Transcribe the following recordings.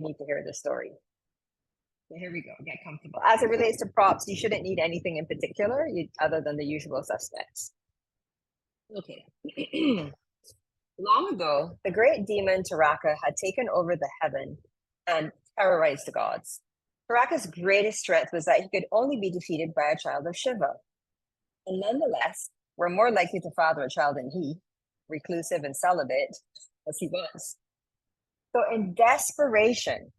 need to hear the story. So here we go. Get comfortable. As it relates to props, you shouldn't need anything in particular other than the usual suspects. Okay. Long ago, the great demon Taraka had taken over the heaven and terrorized the gods. Taraka's greatest strength was that he could only be defeated by a child of Shiva. And nonetheless, we're more likely to father a child than he, reclusive and celibate as he was. So in desperation,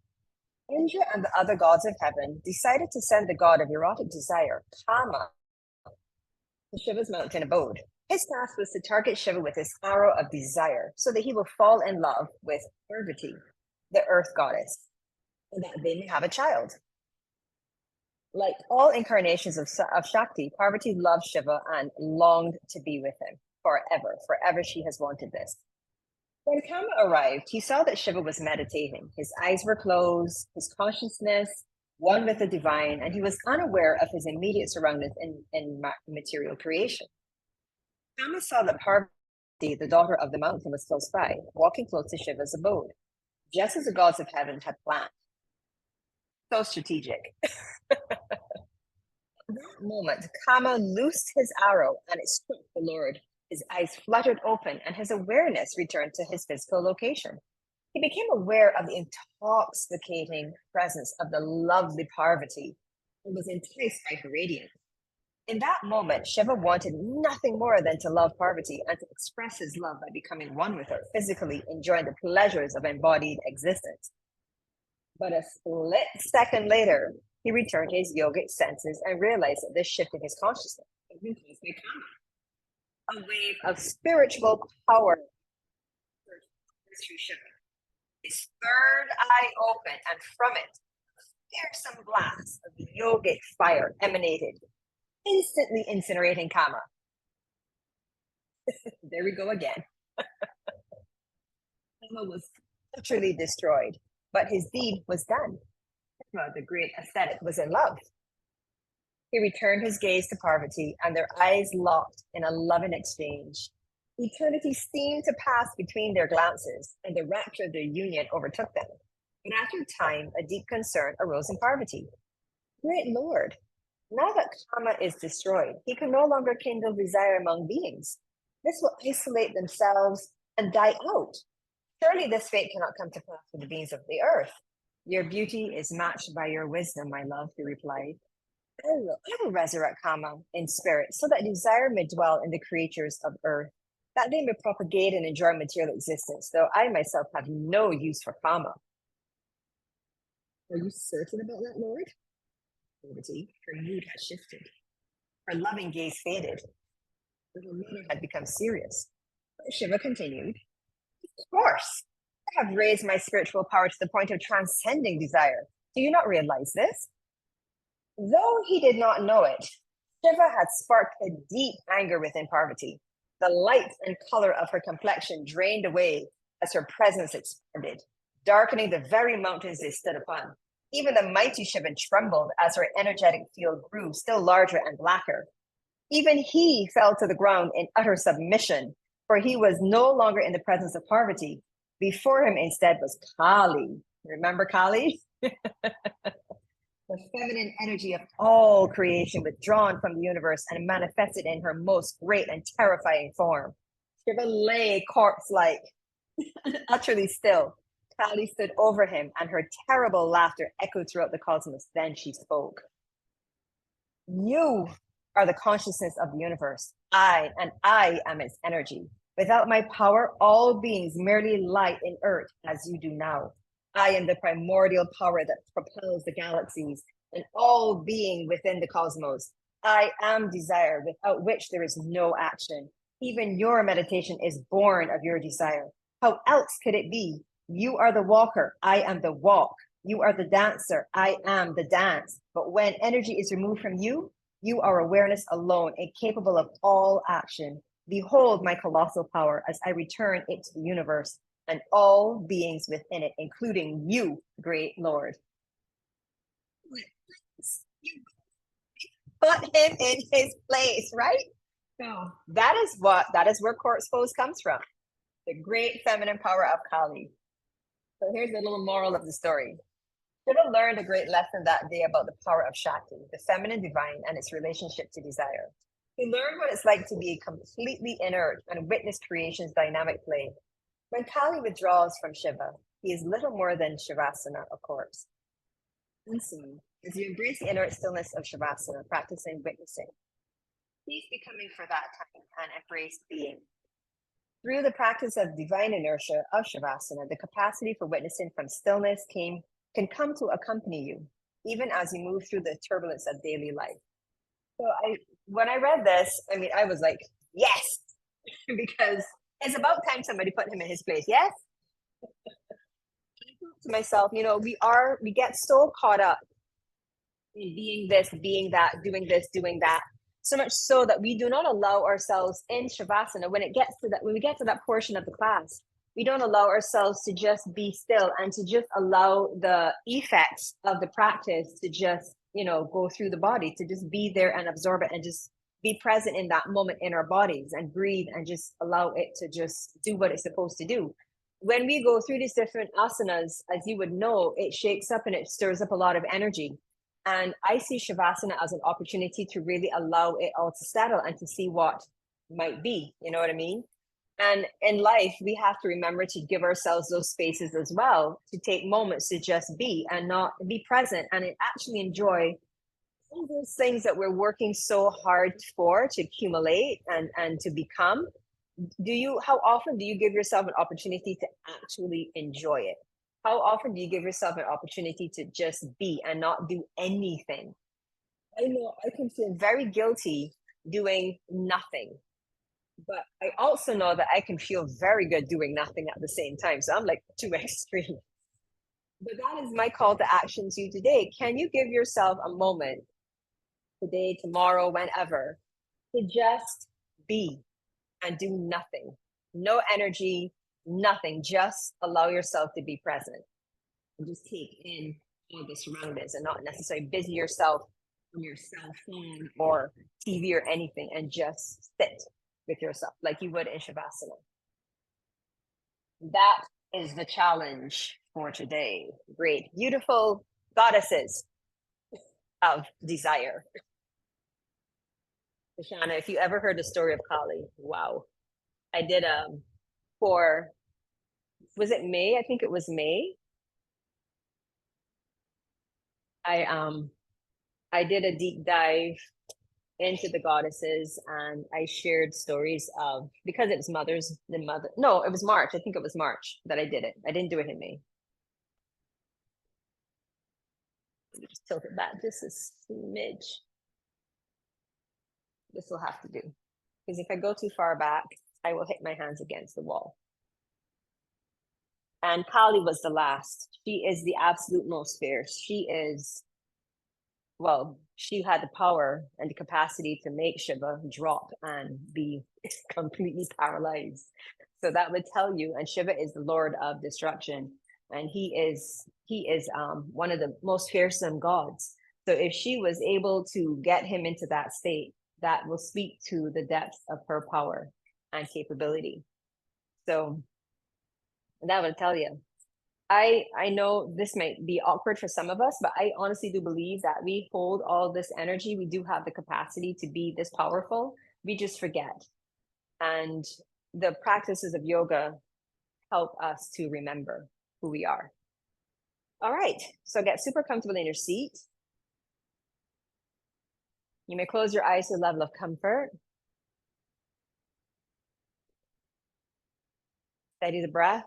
Indra and the other gods of heaven decided to send the god of erotic desire, Kama, to Shiva's mountain abode. His task was to target Shiva with his arrow of desire so that he will fall in love with Parvati, the earth goddess, and that they may have a child. Like all incarnations of Shakti, Parvati loved Shiva and longed to be with him forever. Forever she has wanted this. When Kama arrived, he saw that Shiva was meditating. His eyes were closed, his consciousness one with the divine, and he was unaware of his immediate surroundings in material creation. Kama saw that Parvati, the daughter of the mountain, was close by, walking close to Shiva's abode, just as the gods of heaven had planned. So strategic. At that moment, Kama loosed his arrow and it struck the Lord. His eyes fluttered open and his awareness returned to his physical location. He became aware of the intoxicating presence of the lovely Parvati and was enticed by her radiance. In that moment, Shiva wanted nothing more than to love Parvati and to express his love by becoming one with her, physically enjoying the pleasures of embodied existence. But a split second later, he returned to his yogic senses and realized that this shift in his consciousness had been caused by Kama. A wave of spiritual power through Shiva. His third eye opened, and from it, a fearsome blast of yogic fire emanated, instantly incinerating Kama. There we go again. Kama was utterly destroyed, but his deed was done. The great ascetic was in love. He returned his gaze to Parvati, and their eyes locked in a loving exchange. Eternity seemed to pass between their glances, and the rapture of their union overtook them. But after a time, a deep concern arose in Parvati. Great Lord, now that Kama is destroyed, he can no longer kindle desire among beings. This will isolate themselves and die out. Surely this fate cannot come to pass for the beings of the earth. Your beauty is matched by your wisdom, my love, he replied. I will resurrect Kama in spirit so that desire may dwell in the creatures of earth, that they may propagate and enjoy material existence, though I myself have no use for Kama. Are you certain about that, Lord? Parvati, her mood had shifted. Her loving gaze faded. Her manner had become serious. But Shiva continued, of course, I have raised my spiritual power to the point of transcending desire. Do you not realize this? Though he did not know it, Shiva had sparked a deep anger within Parvati. The light and color of her complexion drained away as her presence expanded, darkening the very mountains they stood upon. Even the mighty Shiva trembled as her energetic field grew still larger and blacker. Even he fell to the ground in utter submission, for he was no longer in the presence of Parvati. Before him instead was Kali. Remember Kali? The feminine energy of all creation withdrawn from the universe and manifested in her most great and terrifying form. Shiva lay corpse-like, utterly still. Kali stood over him, and her terrible laughter echoed throughout the cosmos. Then she spoke. You are the consciousness of the universe. I am its energy. Without my power, all beings merely lie inert as you do now. I am the primordial power that propels the galaxies and all being within the cosmos. I am desire, without which there is no action. Even your meditation is born of your desire. How else could it be? You are the walker. I am the walk. You are the dancer. I am the dance. But when energy is removed from you, you are awareness alone, incapable of all action. Behold my colossal power as I return it to the universe and all beings within it, including you, great Lord. Put him in his place, right? So that is where quartz pose comes from. The great feminine power of Kali. So here's a little moral of the story. Shiva learned a great lesson that day about the power of Shakti, the feminine divine, and its relationship to desire. He learned what it's like to be completely inert and witness creation's dynamic play. When Kali withdraws from Shiva, he is little more than Shavasana, a corpse. And soon, as you embrace the inert stillness of Shavasana, practicing witnessing, cease becoming for that time and embrace being. Through the practice of divine inertia of Shavasana, the capacity for witnessing from stillness can come to accompany you, even as you move through the turbulence of daily life. So when I read this, I mean, I was like, yes, because it's about time somebody put him in his place. Yes. To myself, we get so caught up in being this, being that, doing this, doing that, so much so that we do not allow ourselves in Shavasana when we get to that portion of the class, we don't allow ourselves to just be still and to just allow the effects of the practice to just, go through the body, to just be there and absorb it and just be present in that moment in our bodies and breathe and just allow it to just do what it's supposed to do. When we go through these different asanas, as you would know, it shakes up and it stirs up a lot of energy. And I see Shavasana as an opportunity to really allow it all to settle and to see what might be. You know what I mean? And in life, we have to remember to give ourselves those spaces as well, to take moments to just be and not be present and actually enjoy all those things that we're working so hard for to accumulate and to become. How often do you give yourself an opportunity to actually enjoy it? How often do you give yourself an opportunity to just be and not do anything? I know I can feel very guilty doing nothing, but I also know that I can feel very good doing nothing at the same time. So I'm like two extremes. But that is my call to action to you today. Can you give yourself a moment today, tomorrow, whenever, to just be and do nothing? No energy, nothing. Just allow yourself to be present and just take in all the surroundings and not necessarily busy yourself on your cell phone or TV or anything, and just sit with yourself like you would in Shavasana. That is the challenge for today. Great, beautiful goddesses of desire. Shana, if you ever heard the story of Kali, wow. I did was it May? I think it was May. I did a deep dive into the goddesses and I shared stories of, because it was no, it was March. I think it was March that I did it. I didn't do it in May. Let me just tilt it back just a smidge. This will have to do, because if I go too far back, I will hit my hands against the wall. And Kali was the last. She is the absolute most fierce. She had the power and the capacity to make Shiva drop and be completely paralyzed. So that would tell you, and Shiva is the Lord of destruction, and he is one of the most fearsome gods. So if she was able to get him into that state, that will speak to the depth of her power and capability. So that would tell you. I know this might be awkward for some of us, but I honestly do believe that we hold all this energy. We do have the capacity to be this powerful. We just forget. And the practices of yoga help us to remember who we are. All right, so get super comfortable in your seat. You may close your eyes to a level of comfort. Steady the breath.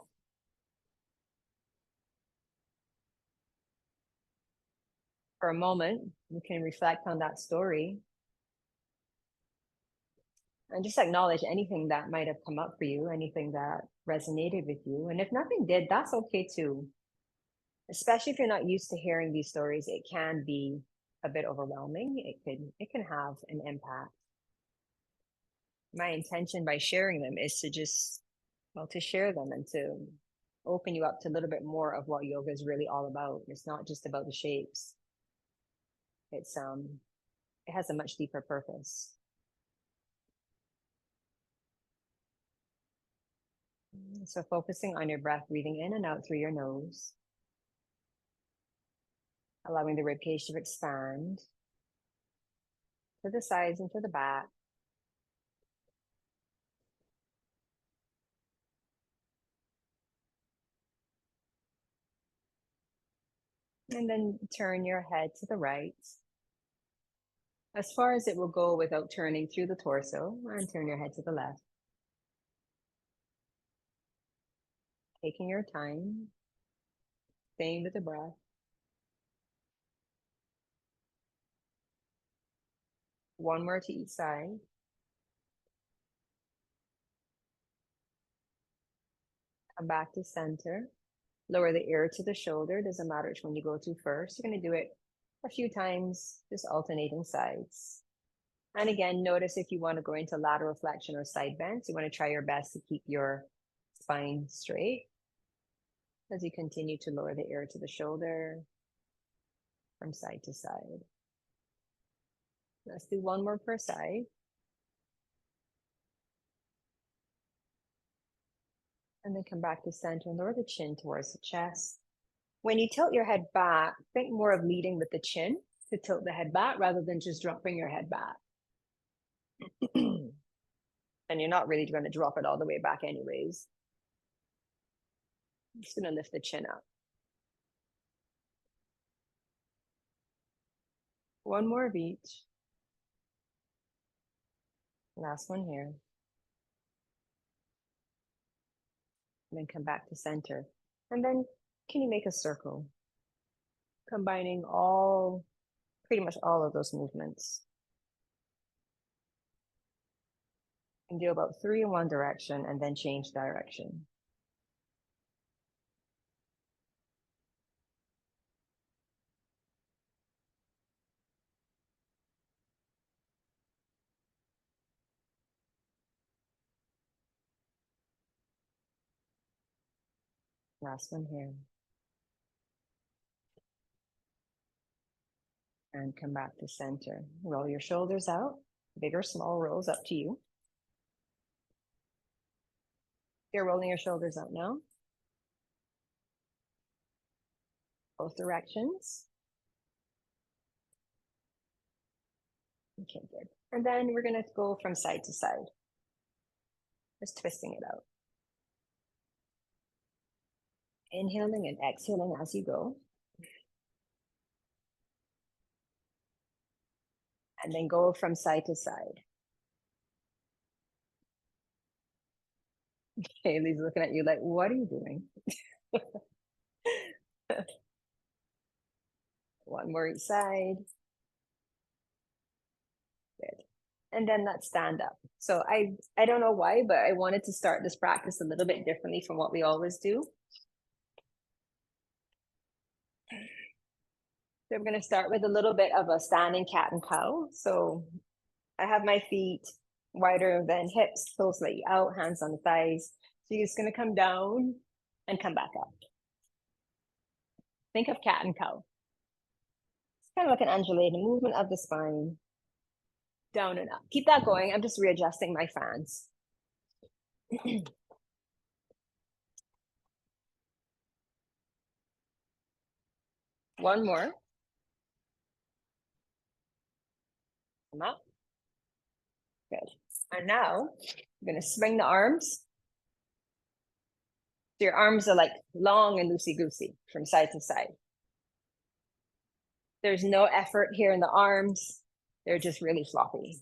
For a moment, you can reflect on that story and just acknowledge anything that might have come up for you, anything that resonated with you. And if nothing did, that's okay too. Especially if you're not used to hearing these stories, it can be a bit overwhelming. It can have an impact. My intention by sharing them is to share them and to open you up to a little bit more of what yoga is really all about. It's not just about the shapes. It has a much deeper purpose. So focusing on your breath, breathing in and out through your nose, allowing the ribcage to expand to the sides and to the back. And then turn your head to the right, as far as it will go without turning through the torso, and turn your head to the left. Taking your time, staying with the breath. One more to each side. Come back to center. Lower the ear to the shoulder. Doesn't matter which one you go to first. You're going to do it a few times, just alternating sides. And again, notice if you want to go into lateral flexion or side bend. So you want to try your best to keep your spine straight as you continue to lower the ear to the shoulder from side to side. Let's do one more per side. And then come back to center and lower the chin towards the chest. When you tilt your head back, think more of leading with the chin to tilt the head back rather than just dropping your head back. And you're not really going to drop it all the way back anyways. I'm just going to lift the chin up. One more of each. Last one here. And then come back to center. And then can you make a circle? Combining pretty much all of those movements. And do about 3 in one direction and then change direction. Last one here. And come back to center. Roll your shoulders out. Big or small rolls, up to you. You're rolling your shoulders out now. Both directions. Okay, good. And then we're going to go from side to side. Just twisting it out. Inhaling and exhaling as you go. And then go from side to side. Haley's looking at you like, what are you doing? One more each side. Good. And then let's stand up. So I don't know why, but I wanted to start this practice a little bit differently from what we always do. So I'm going to start with a little bit of a standing cat and cow. So I have my feet wider than hips, toes slightly out, hands on the thighs. So you're just going to come down and come back up. Think of cat and cow. It's kind of like an undulating movement of the spine. Down and up. Keep that going. I'm just readjusting my fans. One more. Come up. Good. And now I'm going to swing the arms. So your arms are like long and loosey-goosey from side to side. There's no effort here in the arms. They're just really floppy.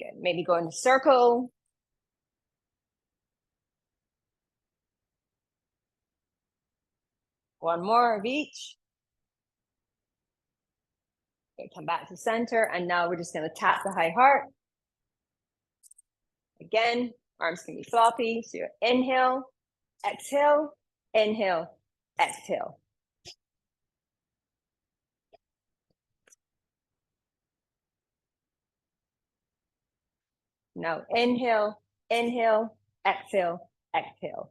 Good. Maybe go in a circle. One more of each. Okay, come back to center. And now we're just going to tap the high heart. Again, arms can be floppy. So you inhale, exhale, inhale, exhale. Now inhale, inhale, exhale, exhale.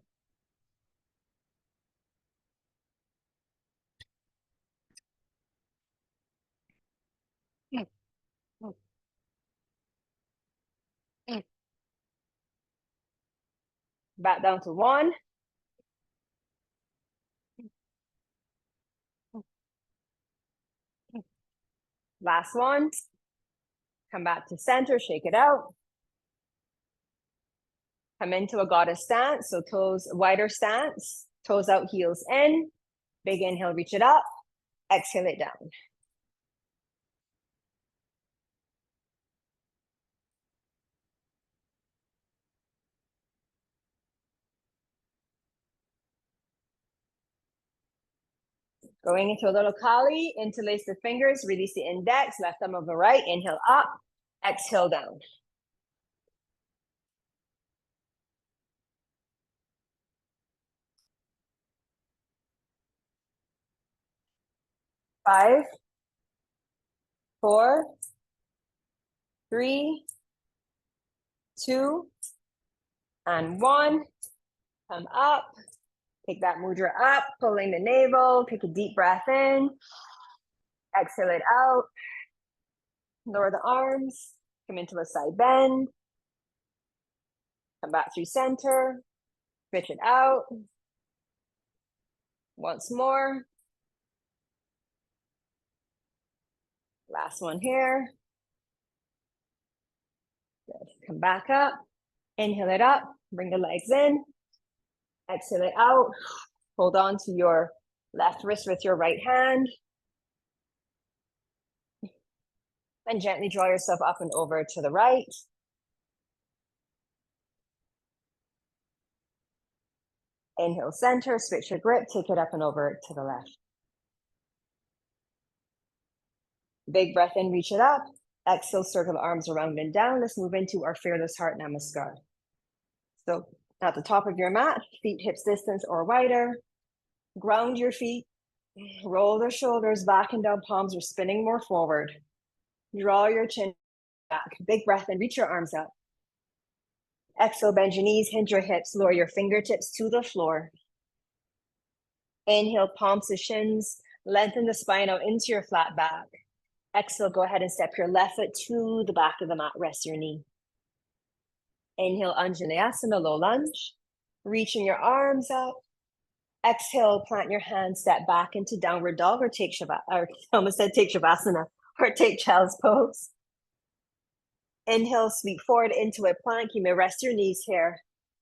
Back down to 1. Last one. Come back to center, shake it out. Come into a goddess stance, so toes wider stance, toes out, heels in. Big inhale, reach it up. Exhale it down. Going into a little Kali, interlace the fingers, release the index, left thumb over right, inhale up, exhale down. 5, 4, 3, 2, and 1. Come up, take that mudra up, pulling the navel, take a deep breath in, exhale it out, lower the arms, come into a side bend, come back through center, switch it out. Once more. Last one here. Good. Come back up, inhale it up, bring the legs in, exhale it out. Hold on to your left wrist with your right hand. And gently draw yourself up and over to the right. Inhale, center, switch your grip, take it up and over to the left. Big breath in, reach it up. Exhale, circle the arms around and down. Let's move into our Fearless Heart Namaskar. So at the top of your mat, feet hips distance or wider. Ground your feet. Roll the shoulders back and down, palms are spinning more forward. Draw your chin back. Big breath in, reach your arms up. Exhale, bend your knees, hinge your hips, lower your fingertips to the floor. Inhale, palms to shins, lengthen the spine out into your flat back. Exhale, go ahead and step your left foot to the back of the mat, rest your knee. Inhale, Anjaneyasana, low lunge. Reaching your arms up. Exhale, plant your hands, step back into downward dog or take Shavasana, or I almost said take Shavasana, or take child's pose. Inhale, sweep forward into a plank. You may rest your knees here.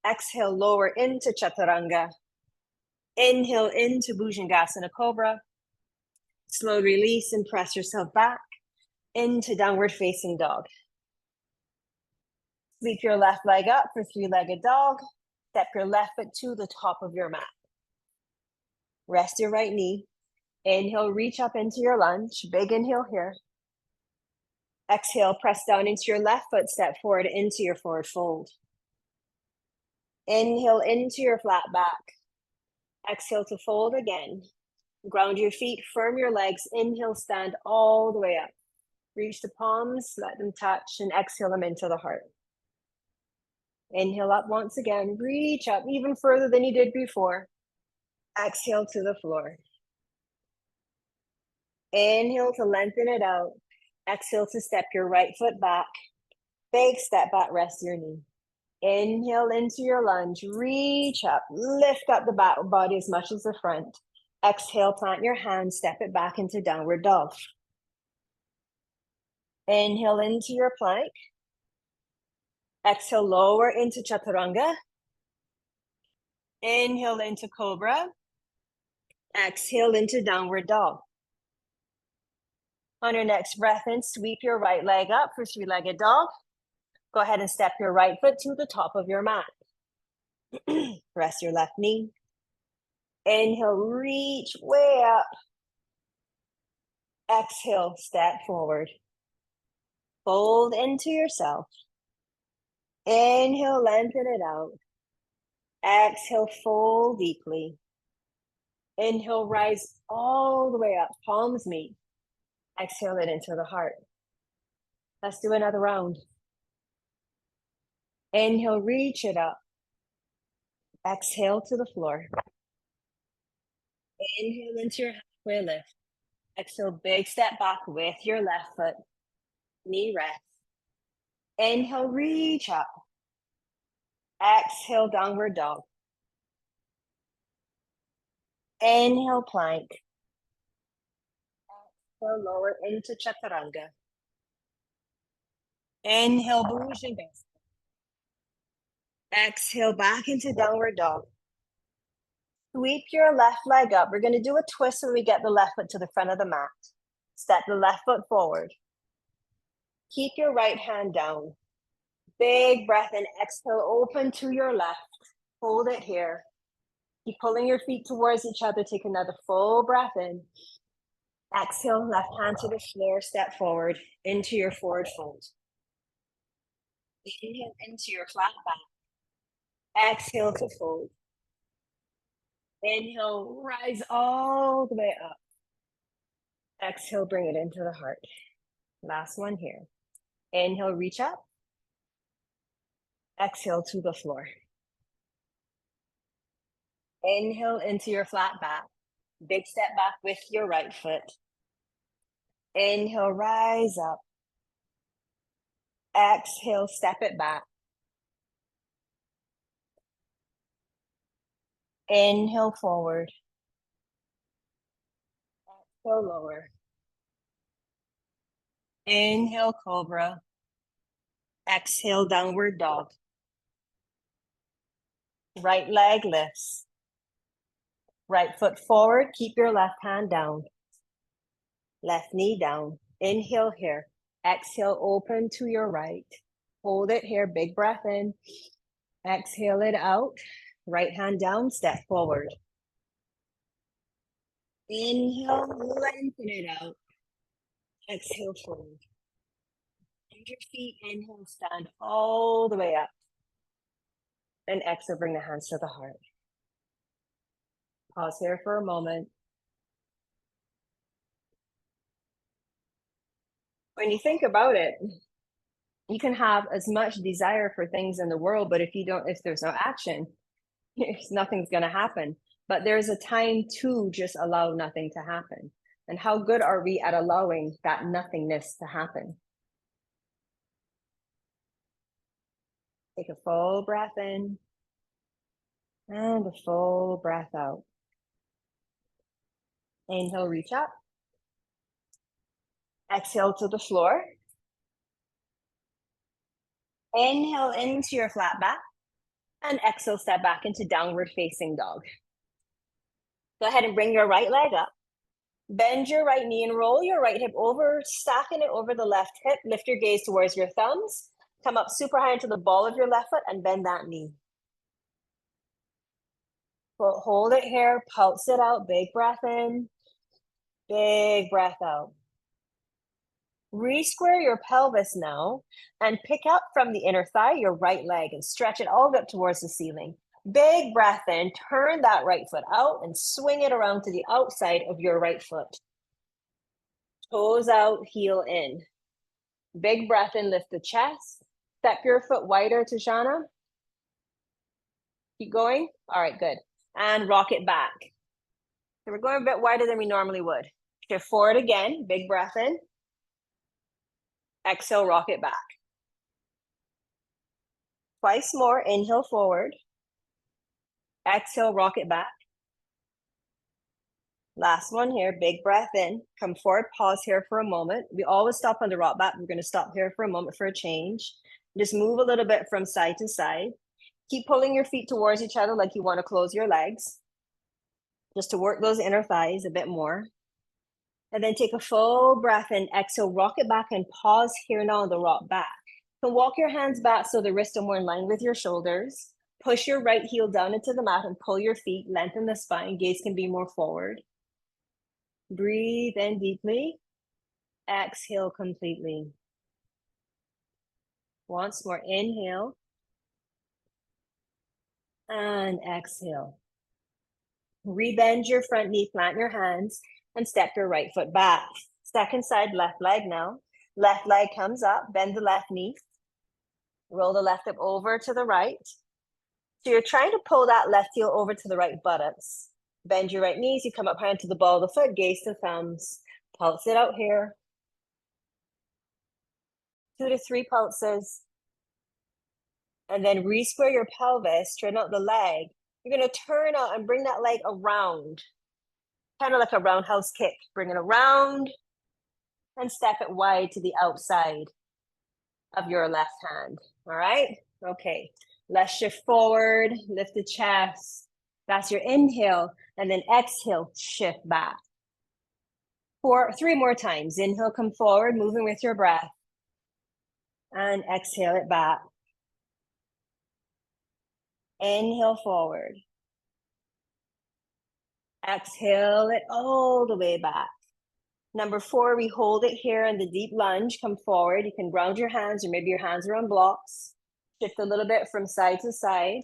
Exhale, lower into Chaturanga. Inhale into Bhujangasana Cobra. Slow release and press yourself back into downward facing dog. Sweep your left leg up for three-legged dog. Step your left foot to the top of your mat. Rest your right knee. Inhale, reach up into your lunge. Big inhale here. Exhale, press down into your left foot, step forward into your forward fold. Inhale into your flat back. Exhale to fold again. Ground your feet, firm your legs. Inhale, stand all the way up. Reach the palms, let them touch, and exhale them into the heart. Inhale up once again. Reach up even further than you did before. Exhale to the floor. Inhale to lengthen it out. Exhale to step your right foot back. Big step back, rest your knee. Inhale into your lunge. Reach up, lift up the back body as much as the front. Exhale, plant your hands, step it back into downward dog. Inhale into your plank. Exhale, lower into Chaturanga. Inhale into Cobra. Exhale into downward dog. On your next breath in, sweep your right leg up for three-legged dog. Go ahead and step your right foot to the top of your mat. Rest your left knee. Inhale, reach way up. Exhale, step forward. Fold into yourself. Inhale, lengthen it out. Exhale, fold deeply. Inhale, rise all the way up, palms meet. Exhale it into the heart. Let's do another round. Inhale, reach it up. Exhale to the floor. Inhale into your halfway lift. Exhale, big step back with your left foot. Knee rest. Inhale, reach up. Exhale, downward dog. Inhale, plank. Exhale, lower into chaturanga. Inhale, bhujangasana. Exhale, back into downward dog. Sweep your left leg up. We're going to do a twist when we get the left foot to the front of the mat. Step the left foot forward. Keep your right hand down. Big breath in. Exhale, open to your left. Hold it here. Keep pulling your feet towards each other. Take another full breath in. Exhale, left hand to the floor. Step forward into your forward fold. Inhale into your flat back. Exhale to fold. Inhale, rise all the way up. Exhale, bring it into the heart. Last one here. Inhale, reach up. Exhale to the floor. Inhale into your flat back. Big step back with your right foot. Inhale, rise up. Exhale, step it back. Inhale, forward. Exhale, lower. Inhale, cobra. Exhale, downward dog. Right leg lifts. Right foot forward. Keep your left hand down. Left knee down. Inhale here. Exhale, open to your right. Hold it here. Big breath in. Exhale it out. Right hand down. Step forward. Inhale, lengthen it out. Exhale, forward. Bend your feet. Inhale, stand all the way up. And exhale, bring the hands to the heart. Pause here for a moment. When you think about it, you can have as much desire for things in the world, but if there's no action, nothing's going to happen. But there's a time to just allow nothing to happen. And how good are we at allowing that nothingness to happen? Take a full breath in and a full breath out. Inhale, reach up. Exhale to the floor. Inhale into your flat back. And exhale, step back into downward facing dog. Go ahead and bring your right leg up. Bend your right knee and roll your right hip over, stacking it over the left hip. Lift your gaze towards your thumbs. Come up super high into the ball of your left foot and bend that knee. Hold it here, pulse it out, big breath in, big breath out. Re-square your pelvis now and pick up from the inner thigh your right leg and stretch it all the way up towards the ceiling. Big breath in, turn that right foot out and swing it around to the outside of your right foot. Toes out, heel in. Big breath in, lift the chest. Step your foot wider to Shana. Keep going. All right, good. And rock it back. So we're going a bit wider than we normally would. Shift forward again, big breath in. Exhale, rock it back. Twice more, inhale forward. Exhale, rock it back. Last one here, big breath in. Come forward, pause here for a moment. We always stop on the rock back. We're gonna stop here for a moment for a change. Just move a little bit from side to side. Keep pulling your feet towards each other like you wanna close your legs. Just to work those inner thighs a bit more. And then take a full breath in, exhale, rock it back and pause here now on the rock back. So walk your hands back so the wrists are more in line with your shoulders. Push your right heel down into the mat and pull your feet, lengthen the spine, gaze can be more forward. Breathe in deeply, exhale completely. Once more, inhale and exhale. Rebend your front knee, plant your hands, and step your right foot back. Second side, left leg now. Left leg comes up, bend the left knee. Roll the left hip over to the right. So you're trying to pull that left heel over to the right buttocks. Bend your right knees, you come up high into the ball of the foot, gaze to thumbs. Pulse it out here. 2 to 3 pulses. And then re-square your pelvis, straighten out the leg. You're going to turn out and bring that leg around, kind of like a roundhouse kick. Bring it around and step it wide to the outside of your left hand. All right? Okay. Let's shift forward, lift the chest. That's your inhale. And then exhale, shift back. 3 more times. Inhale, come forward, moving with your breath. And exhale it back. Inhale forward. Exhale it all the way back. Number 4, we hold it here in the deep lunge. Come forward. You can ground your hands, or maybe your hands are on blocks. Shift a little bit from side to side.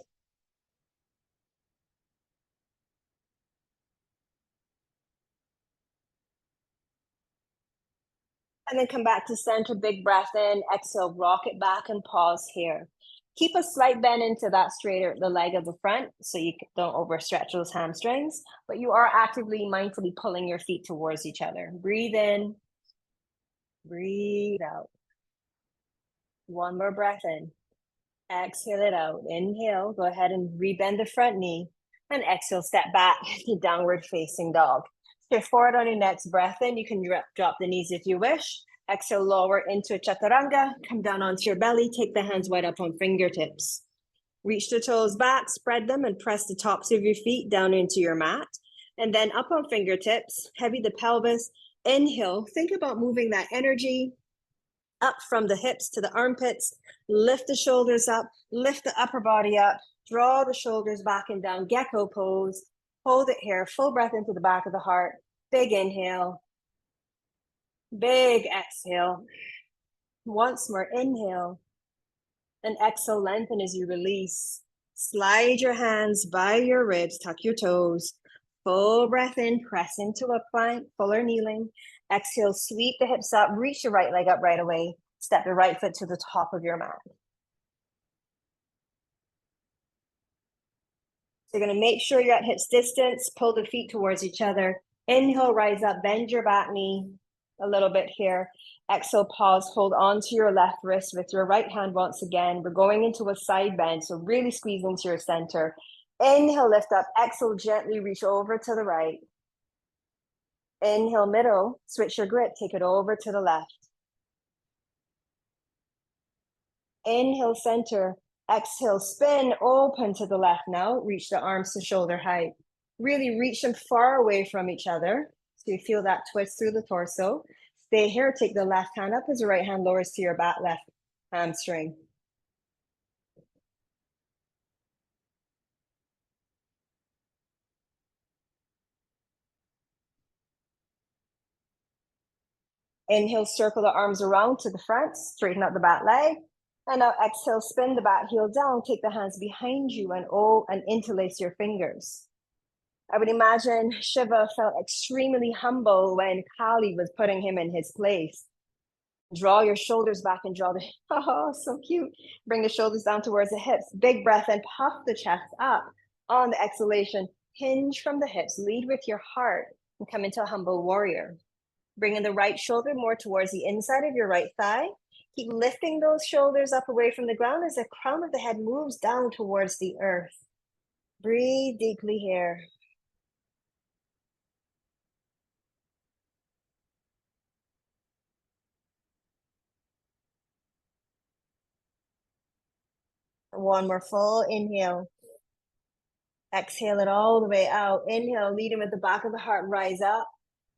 And then come back to center, big breath in, exhale, rock it back and pause here. Keep a slight bend into that straighter, the leg of the front, so you don't overstretch those hamstrings, but you are actively, mindfully pulling your feet towards each other. Breathe in, breathe out. One more breath in. Exhale it out. Inhale, go ahead and rebend the front knee, and exhale, step back to downward facing dog. Shift forward on your next breath in. You can drop the knees if you wish. Exhale, lower into chaturanga. Come down onto your belly. Take the hands wide up on fingertips. Reach the toes back, spread them, and press the tops of your feet down into your mat. And then up on fingertips, heavy the pelvis. Inhale, think about moving that energy up from the hips to the armpits. Lift the shoulders up, lift the upper body up, draw the shoulders back and down, gecko pose. Hold it here, full breath into the back of the heart. Big inhale, big exhale. Once more, inhale, and exhale, lengthen as you release. Slide your hands by your ribs, tuck your toes. Full breath in, press into a plank, fuller kneeling. Exhale, sweep the hips up, reach your right leg up right away. Step your right foot to the top of your mat. So you're going to make sure you're at hips distance, pull the feet towards each other. Inhale, rise up, bend your back knee a little bit here. Exhale, pause, hold on to your left wrist with your right hand once again. We're going into a side bend, so really squeeze into your center. Inhale, lift up. Exhale, gently reach over to the right. Inhale, middle, switch your grip, take it over to the left. Inhale, center. Exhale, spin, open to the left now. Reach the arms to shoulder height. Really reach them far away from each other. So you feel that twist through the torso. Stay here, take the left hand up as the right hand lowers to your back left hamstring. Inhale, circle the arms around to the front, straighten out the back leg. And now exhale, spin the back heel down, take the hands behind you and interlace your fingers. I would imagine Shiva felt extremely humble when Kali was putting him in his place. Draw your shoulders back and draw the, oh, so cute. Bring the shoulders down towards the hips. Big breath and puff the chest up. On the exhalation, hinge from the hips, lead with your heart and come into a humble warrior. Bringing the right shoulder more towards the inside of your right thigh. Keep lifting those shoulders up away from the ground as the crown of the head moves down towards the earth. Breathe deeply here. One more full inhale. Exhale it all the way out. Inhale, leading with the back of the heart, rise up.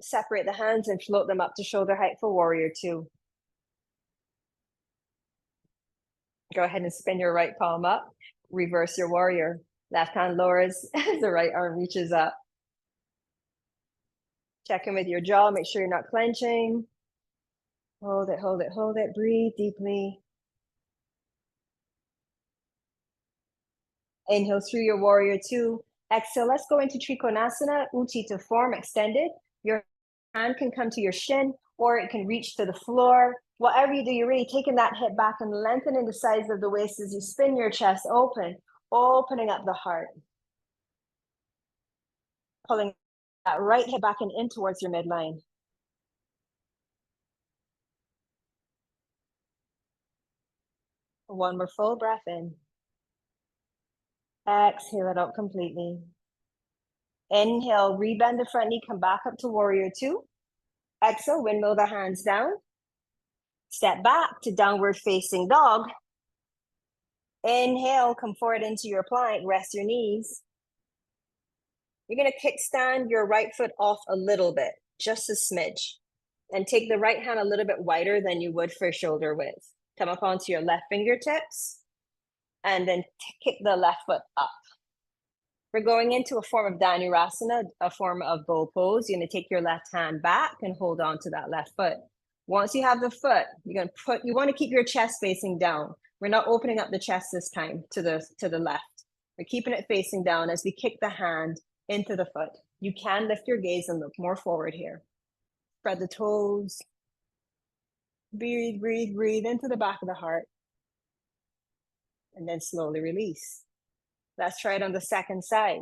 Separate the hands and float them up to shoulder height for warrior 2. Go ahead and spin your right palm up. Reverse your warrior. Left hand lowers as the right arm reaches up. Check in with your jaw. Make sure you're not clenching. Hold it, hold it, hold it. Breathe deeply. Inhale through your warrior 2. Exhale, let's go into Trikonasana, Utthita form, extended. Your hand can come to your shin or it can reach to the floor. Whatever you do, you're really taking that hip back and lengthening the sides of the waist as you spin your chest open, opening up the heart. Pulling that right hip back and in towards your midline. One more full breath in. Exhale it out completely. Inhale, rebend the front knee, come back up to warrior two. Exhale, windmill the hands down. Step back to downward facing dog. Inhale, come forward into your plank, rest your knees. You're gonna kickstand your right foot off a little bit, just a smidge. And take the right hand a little bit wider than you would for shoulder width. Come up onto your left fingertips and then kick the left foot up. We're going into a form of Dhanurasana, a form of bow pose. You're gonna take your left hand back and hold on to that left foot. Once you have the foot, you wanna keep your chest facing down. We're not opening up the chest this time to the left. We're keeping it facing down as we kick the hand into the foot. You can lift your gaze and look more forward here. Spread the toes. Breathe, breathe, breathe into the back of the heart. And then slowly release. Let's try it on the second side.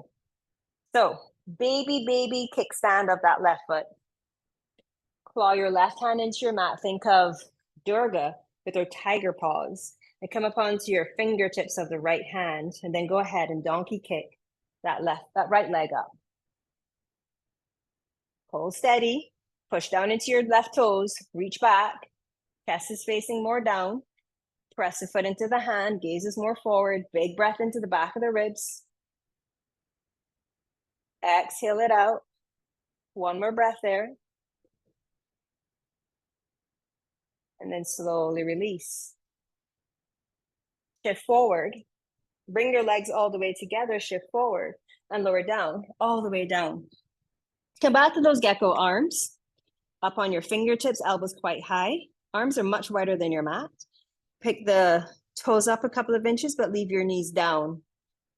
So, baby kickstand of that left foot. Claw your left hand into your mat. Think of Durga with her tiger paws. And come up onto your fingertips of the right hand. And then go ahead and donkey kick that right leg up. Hold steady. Push down into your left toes. Reach back. Chest is facing more down. Press the foot into the hand. Gaze is more forward. Big breath into the back of the ribs. Exhale it out. One more breath there. And then slowly release. Shift forward. Bring your legs all the way together. Shift forward and lower down, all the way down. Come back to those gecko arms. Up on your fingertips, elbows quite high. Arms are much wider than your mat. Pick the toes up a couple of inches, but leave your knees down.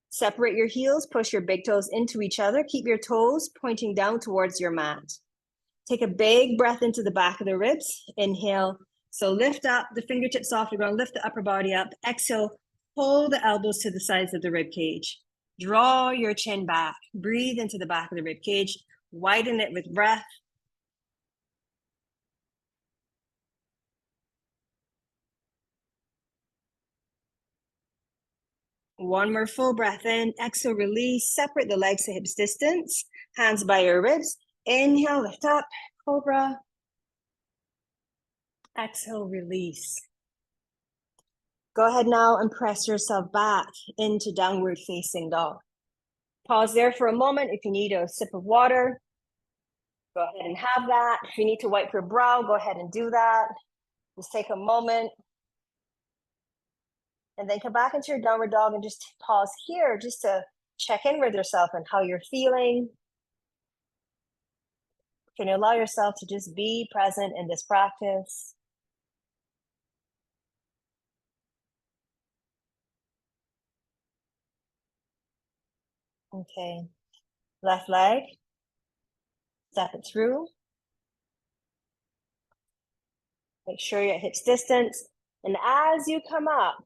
Separate your heels, push your big toes into each other. Keep your toes pointing down towards your mat. Take a big breath into the back of the ribs. Inhale. So lift up the fingertips off the ground, lift the upper body up. Exhale, pull the elbows to the sides of the rib cage. Draw your chin back. Breathe into the back of the rib cage. Widen it with breath. One more full breath in. Exhale, release. Separate the legs to hips distance. Hands by your ribs. Inhale, lift up, cobra. Exhale, release. Go ahead now and press yourself back into downward facing dog. Pause there for a moment. If you need a sip of water, go ahead and have that. If you need to wipe your brow, go ahead and do that. Just take a moment. And then come back into your downward dog and just pause here just to check in with yourself and how you're feeling. Can you allow yourself to just be present in this practice? Okay. Left leg. Step it through. Make sure you're at hips distance. And as you come up,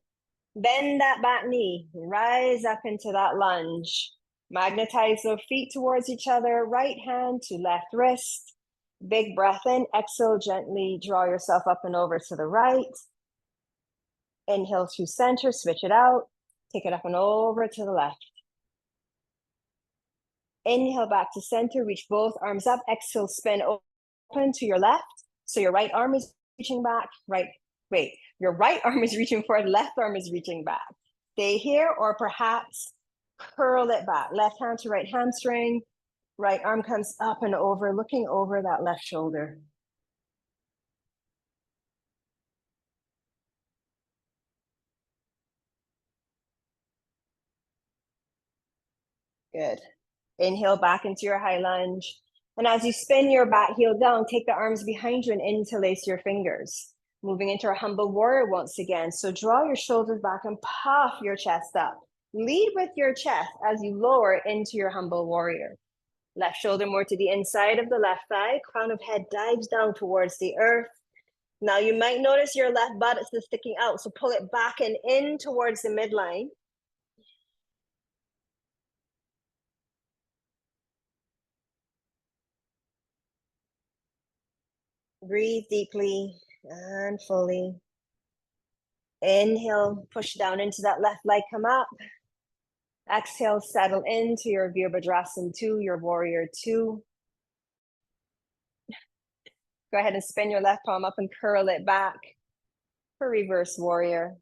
bend that back knee. Rise up into that lunge. Magnetize those feet towards each other. Right hand to left wrist. Big breath in. Exhale, gently draw yourself up and over to the right. Inhale to center, switch it out. Take it up and over to the left. Inhale back to center, reach both arms up. Exhale, spin open to your left. So your right arm is reaching back. Your right arm is reaching forward, left arm is reaching back. Stay here or perhaps curl it back. Left hand to right hamstring. Right arm comes up and over, looking over that left shoulder. Good. Inhale back into your high lunge. And as you spin your back heel down, take the arms behind you and interlace your fingers. Moving into our humble warrior once again. So draw your shoulders back and puff your chest up. Lead with your chest as you lower into your humble warrior. Left shoulder more to the inside of the left thigh. Crown of head dives down towards the earth. Now you might notice your left buttocks is sticking out. So pull it back and in towards the midline. Breathe deeply and fully. Inhale, push down into that left leg, come up. Exhale, settle into your Virabhadrasana 2, your Warrior 2. Go ahead and spin your left palm up and curl it back for Reverse Warrior.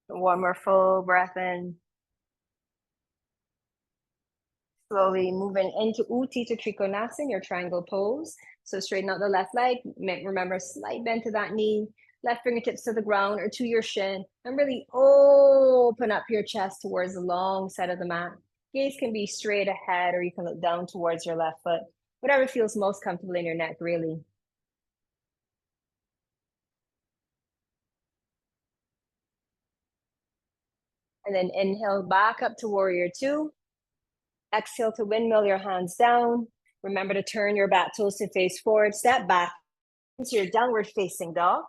One more full breath in. Slowly moving into Utthita Trikonasana, your triangle pose. So straighten out the left leg. Remember, slight bend to that knee. Left fingertips to the ground or to your shin. And really open up your chest towards the long side of the mat. Gaze can be straight ahead, or you can look down towards your left foot. Whatever feels most comfortable in your neck, really. And then inhale back up to Warrior 2. Exhale to windmill your hands down. Remember to turn your back toes to face forward. Step back into your downward facing dog.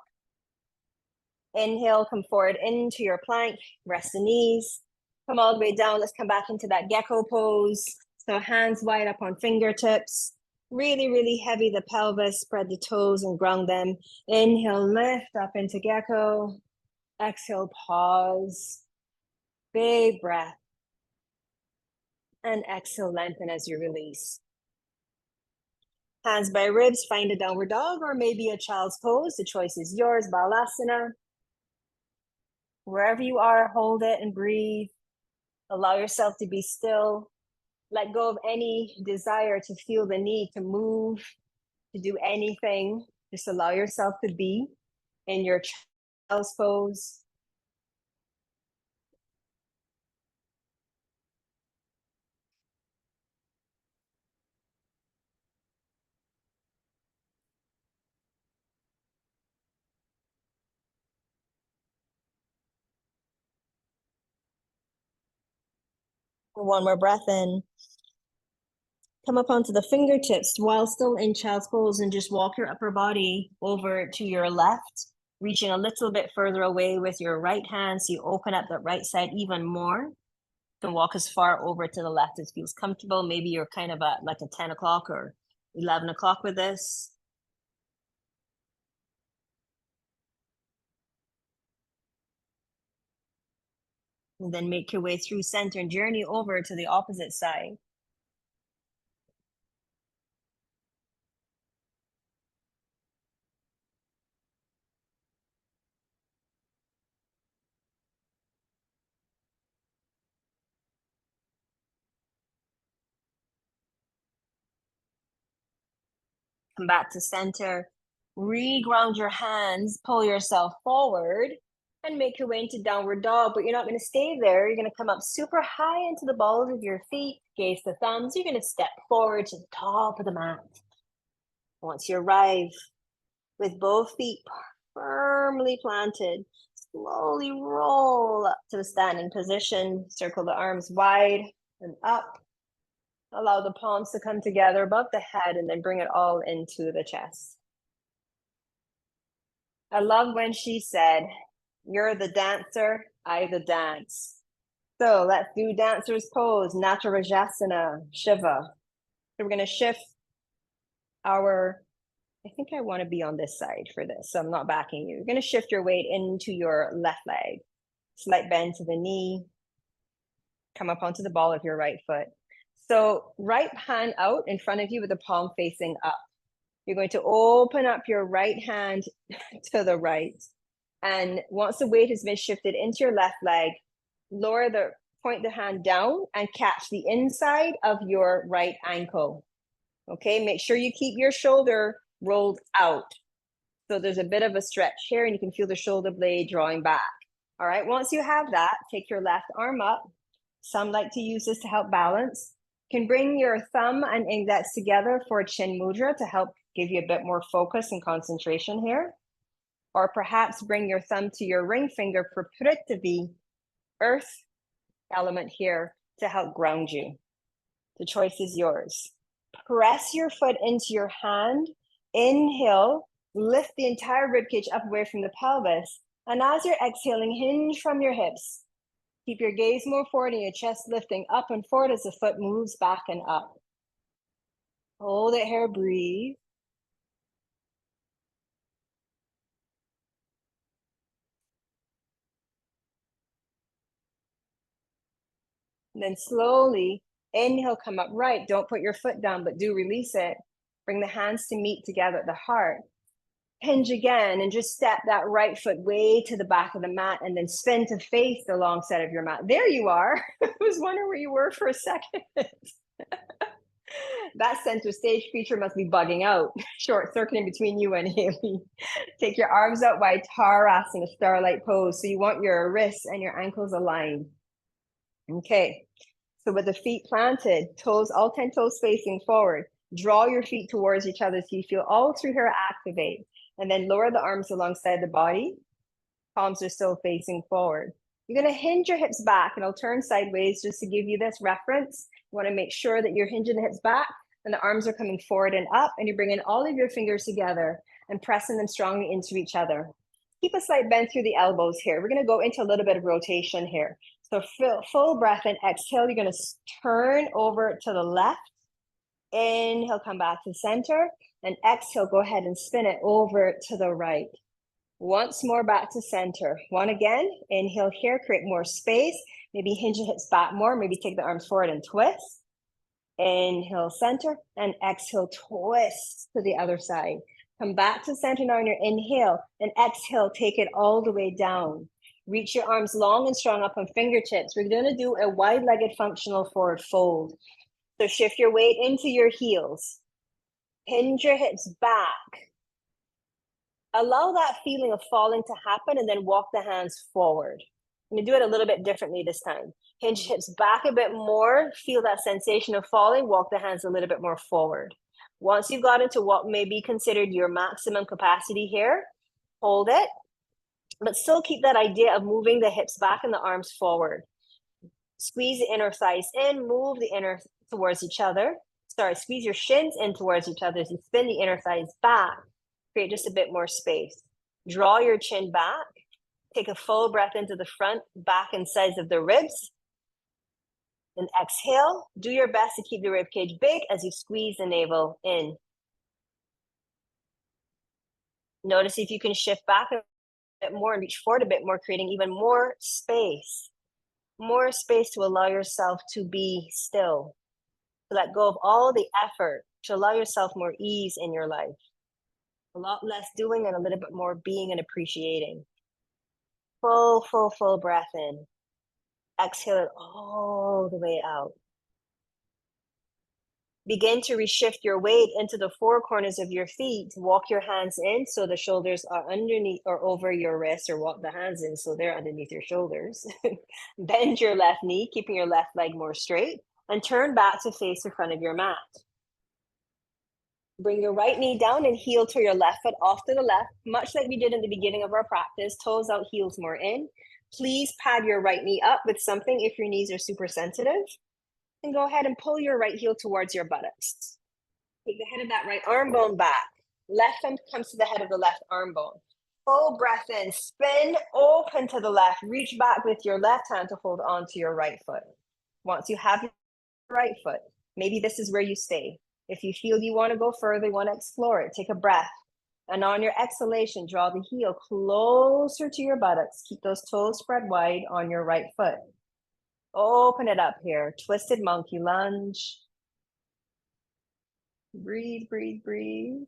Inhale, come forward into your plank. Rest the knees. Come all the way down. Let's come back into that gecko pose. So hands wide up on fingertips. Really, really heavy the pelvis. Spread the toes and ground them. Inhale, lift up into gecko. Exhale, pause. Big breath. And exhale, lengthen as you release. Hands by ribs, find a downward dog or maybe a child's pose. The choice is yours, Balasana. Wherever you are, hold it and breathe. Allow yourself to be still. Let go of any desire to feel the need to move, to do anything. Just allow yourself to be in your child's pose. One more breath in. Come up onto the fingertips while still in child's pose and just walk your upper body over to your left, reaching a little bit further away with your right hand so you open up that right side even more. You can walk as far over to the left as feels comfortable. Maybe you're kind of at like a 10 o'clock or 11 o'clock with this. And then make your way through center and journey over to the opposite side. Come back to center. Reground your hands, pull yourself forward, and make your way into downward dog. But you're not going to stay there. You're going to come up super high into the balls of your feet, gaze the thumbs. You're going to step forward to the top of the mat. Once you arrive with both feet firmly planted, slowly roll up to the standing position. Circle the arms wide and up. Allow the palms to come together above the head and then bring it all into the chest. I love when she said, "You're the dancer, I the dance." So let's do dancer's pose, Natarajasana, Shiva. So we're going to shift our, I think I want to be on this side for this, so I'm not backing you. You're going to shift your weight into your left leg. Slight bend to the knee. Come up onto the ball of your right foot. So right hand out in front of you with the palm facing up. You're going to open up your right hand to the right. And once the weight has been shifted into your left leg, point the hand down and catch the inside of your right ankle. Okay, make sure you keep your shoulder rolled out. So there's a bit of a stretch here and you can feel the shoulder blade drawing back. All right, once you have that, take your left arm up. Some like to use this to help balance. You can bring your thumb and index together for a chin mudra to help give you a bit more focus and concentration here. Or perhaps bring your thumb to your ring finger for Prithvi, earth element here, to help ground you. The choice is yours. Press your foot into your hand. Inhale, lift the entire ribcage up away from the pelvis. And as you're exhaling, hinge from your hips. Keep your gaze more forward and your chest lifting up and forward as the foot moves back and up. Hold it here, breathe. And then slowly inhale, come up right. Don't put your foot down, but do release it. Bring the hands to meet together at the heart. Hinge again and just step that right foot way to the back of the mat and then spin to face the long side of your mat. There you are. I was wondering where you were for a second. That center stage feature must be bugging out. Short circuiting between you and Haley. Take your arms out wide, Tarasana, starlight pose. So you want your wrists and your ankles aligned. Okay. So with the feet planted, toes, all 10 toes facing forward, draw your feet towards each other so you feel all through here activate. And then lower the arms alongside the body. Palms are still facing forward. You're going to hinge your hips back, and I'll turn sideways just to give you this reference. You want to make sure that you're hinging the hips back and the arms are coming forward and up, and you're bringing all of your fingers together and pressing them strongly into each other. Keep a slight bend through the elbows here. We're going to go into a little bit of rotation here. So full breath and exhale. You're going to turn over to the left. Inhale, come back to center, and exhale, go ahead and spin it over to the right. Once more back to center. One again, inhale here, create more space. Maybe hinge your hips back more, maybe take the arms forward and twist. Inhale, center, and exhale, twist to the other side. Come back to center now on your inhale, and exhale, take it all the way down. Reach your arms long and strong up on fingertips. We're going to do a wide-legged functional forward fold. So shift your weight into your heels. Hinge your hips back. Allow that feeling of falling to happen and then walk the hands forward. I'm going to do it a little bit differently this time. Hinge hips back a bit more. Feel that sensation of falling. Walk the hands a little bit more forward. Once you've got into what may be considered your maximum capacity here, hold it. But still keep that idea of moving the hips back and the arms forward. Squeeze the inner thighs in. Move the inner towards each other. Squeeze your shins in towards each other as you spin the inner thighs back. Create just a bit more space. Draw your chin back. Take a full breath into the front, back, and sides of the ribs. And exhale. Do your best to keep the rib cage big as you squeeze the navel in. Notice if you can shift back a bit more and reach forward a bit more, creating even more space. More space to allow yourself to be still. To let go of all the effort, to allow yourself more ease in your life. A lot less doing and a little bit more being and appreciating. Full breath in. Exhale it all the way out. Begin to reshift your weight into the four corners of your feet. Walk your hands in so the shoulders are underneath or over your wrists, or walk the hands in so they're underneath your shoulders. Bend your left knee, keeping your left leg more straight, and turn back to face the front of your mat. Bring your right knee down and heel to your left foot off to the left, much like we did in the beginning of our practice. Toes out, heels more in. Please pad your right knee up with something if your knees are super sensitive. And go ahead and pull your right heel towards your buttocks. Take the head of that right arm bone back. Left thumb comes to the head of the left arm bone. Full breath in, spin, open to the left. Reach back with your left hand to hold on to your right foot. Once you have your right foot, maybe this is where you stay. If you feel you want to go further, you want to explore it, take a breath. And on your exhalation, draw the heel closer to your buttocks. Keep those toes spread wide on your right foot. Open it up here. Twisted monkey lunge. Breathe, breathe, breathe.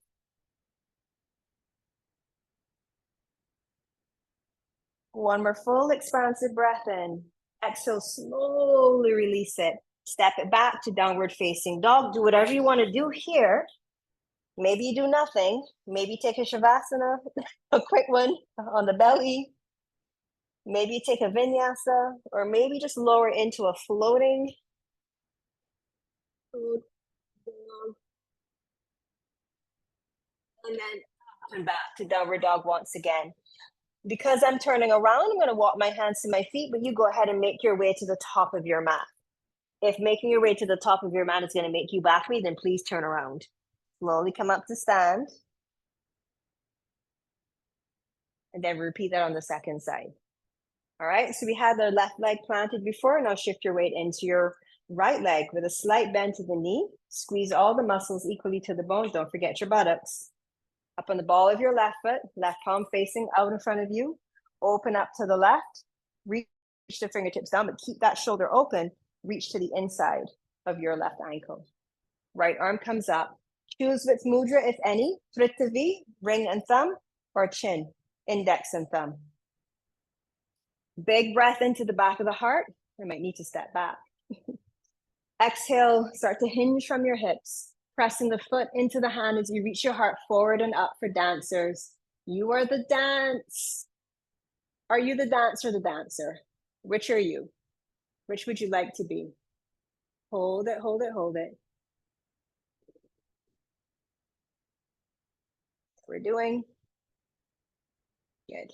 One more full expansive breath in. Exhale, slowly release it. Step it back to downward facing dog. Do whatever you want to do here. Maybe you do nothing. Maybe take a Savasana, a quick one on the belly. Maybe you take a vinyasa, or maybe just lower into a floating. And then turn back to downward dog once again. Because I'm turning around, I'm going to walk my hands to my feet, but you go ahead and make your way to the top of your mat. If making your way to the top of your mat is going to make you backward, then please turn around. Slowly come up to stand. And then repeat that on the second side. All right, so we had the left leg planted before. Now shift your weight into your right leg with a slight bend to the knee. Squeeze all the muscles equally to the bones. Don't forget your buttocks. Up on the ball of your left foot, left palm facing out in front of you. Open up to the left. Reach the fingertips down, but keep that shoulder open. reach to the inside of your left ankle. Right arm comes up. Choose which mudra, if any, Prithvi, ring and thumb, or chin, index and thumb. Big breath into the back of the heart. I might need to step back. Exhale, start to hinge from your hips, pressing the foot into the hand as you reach your heart forward and up for dancers. You are the dance. Are you the dance or the dancer? Which are you? Which would you like to be? Hold it, hold it, hold it. We're doing good.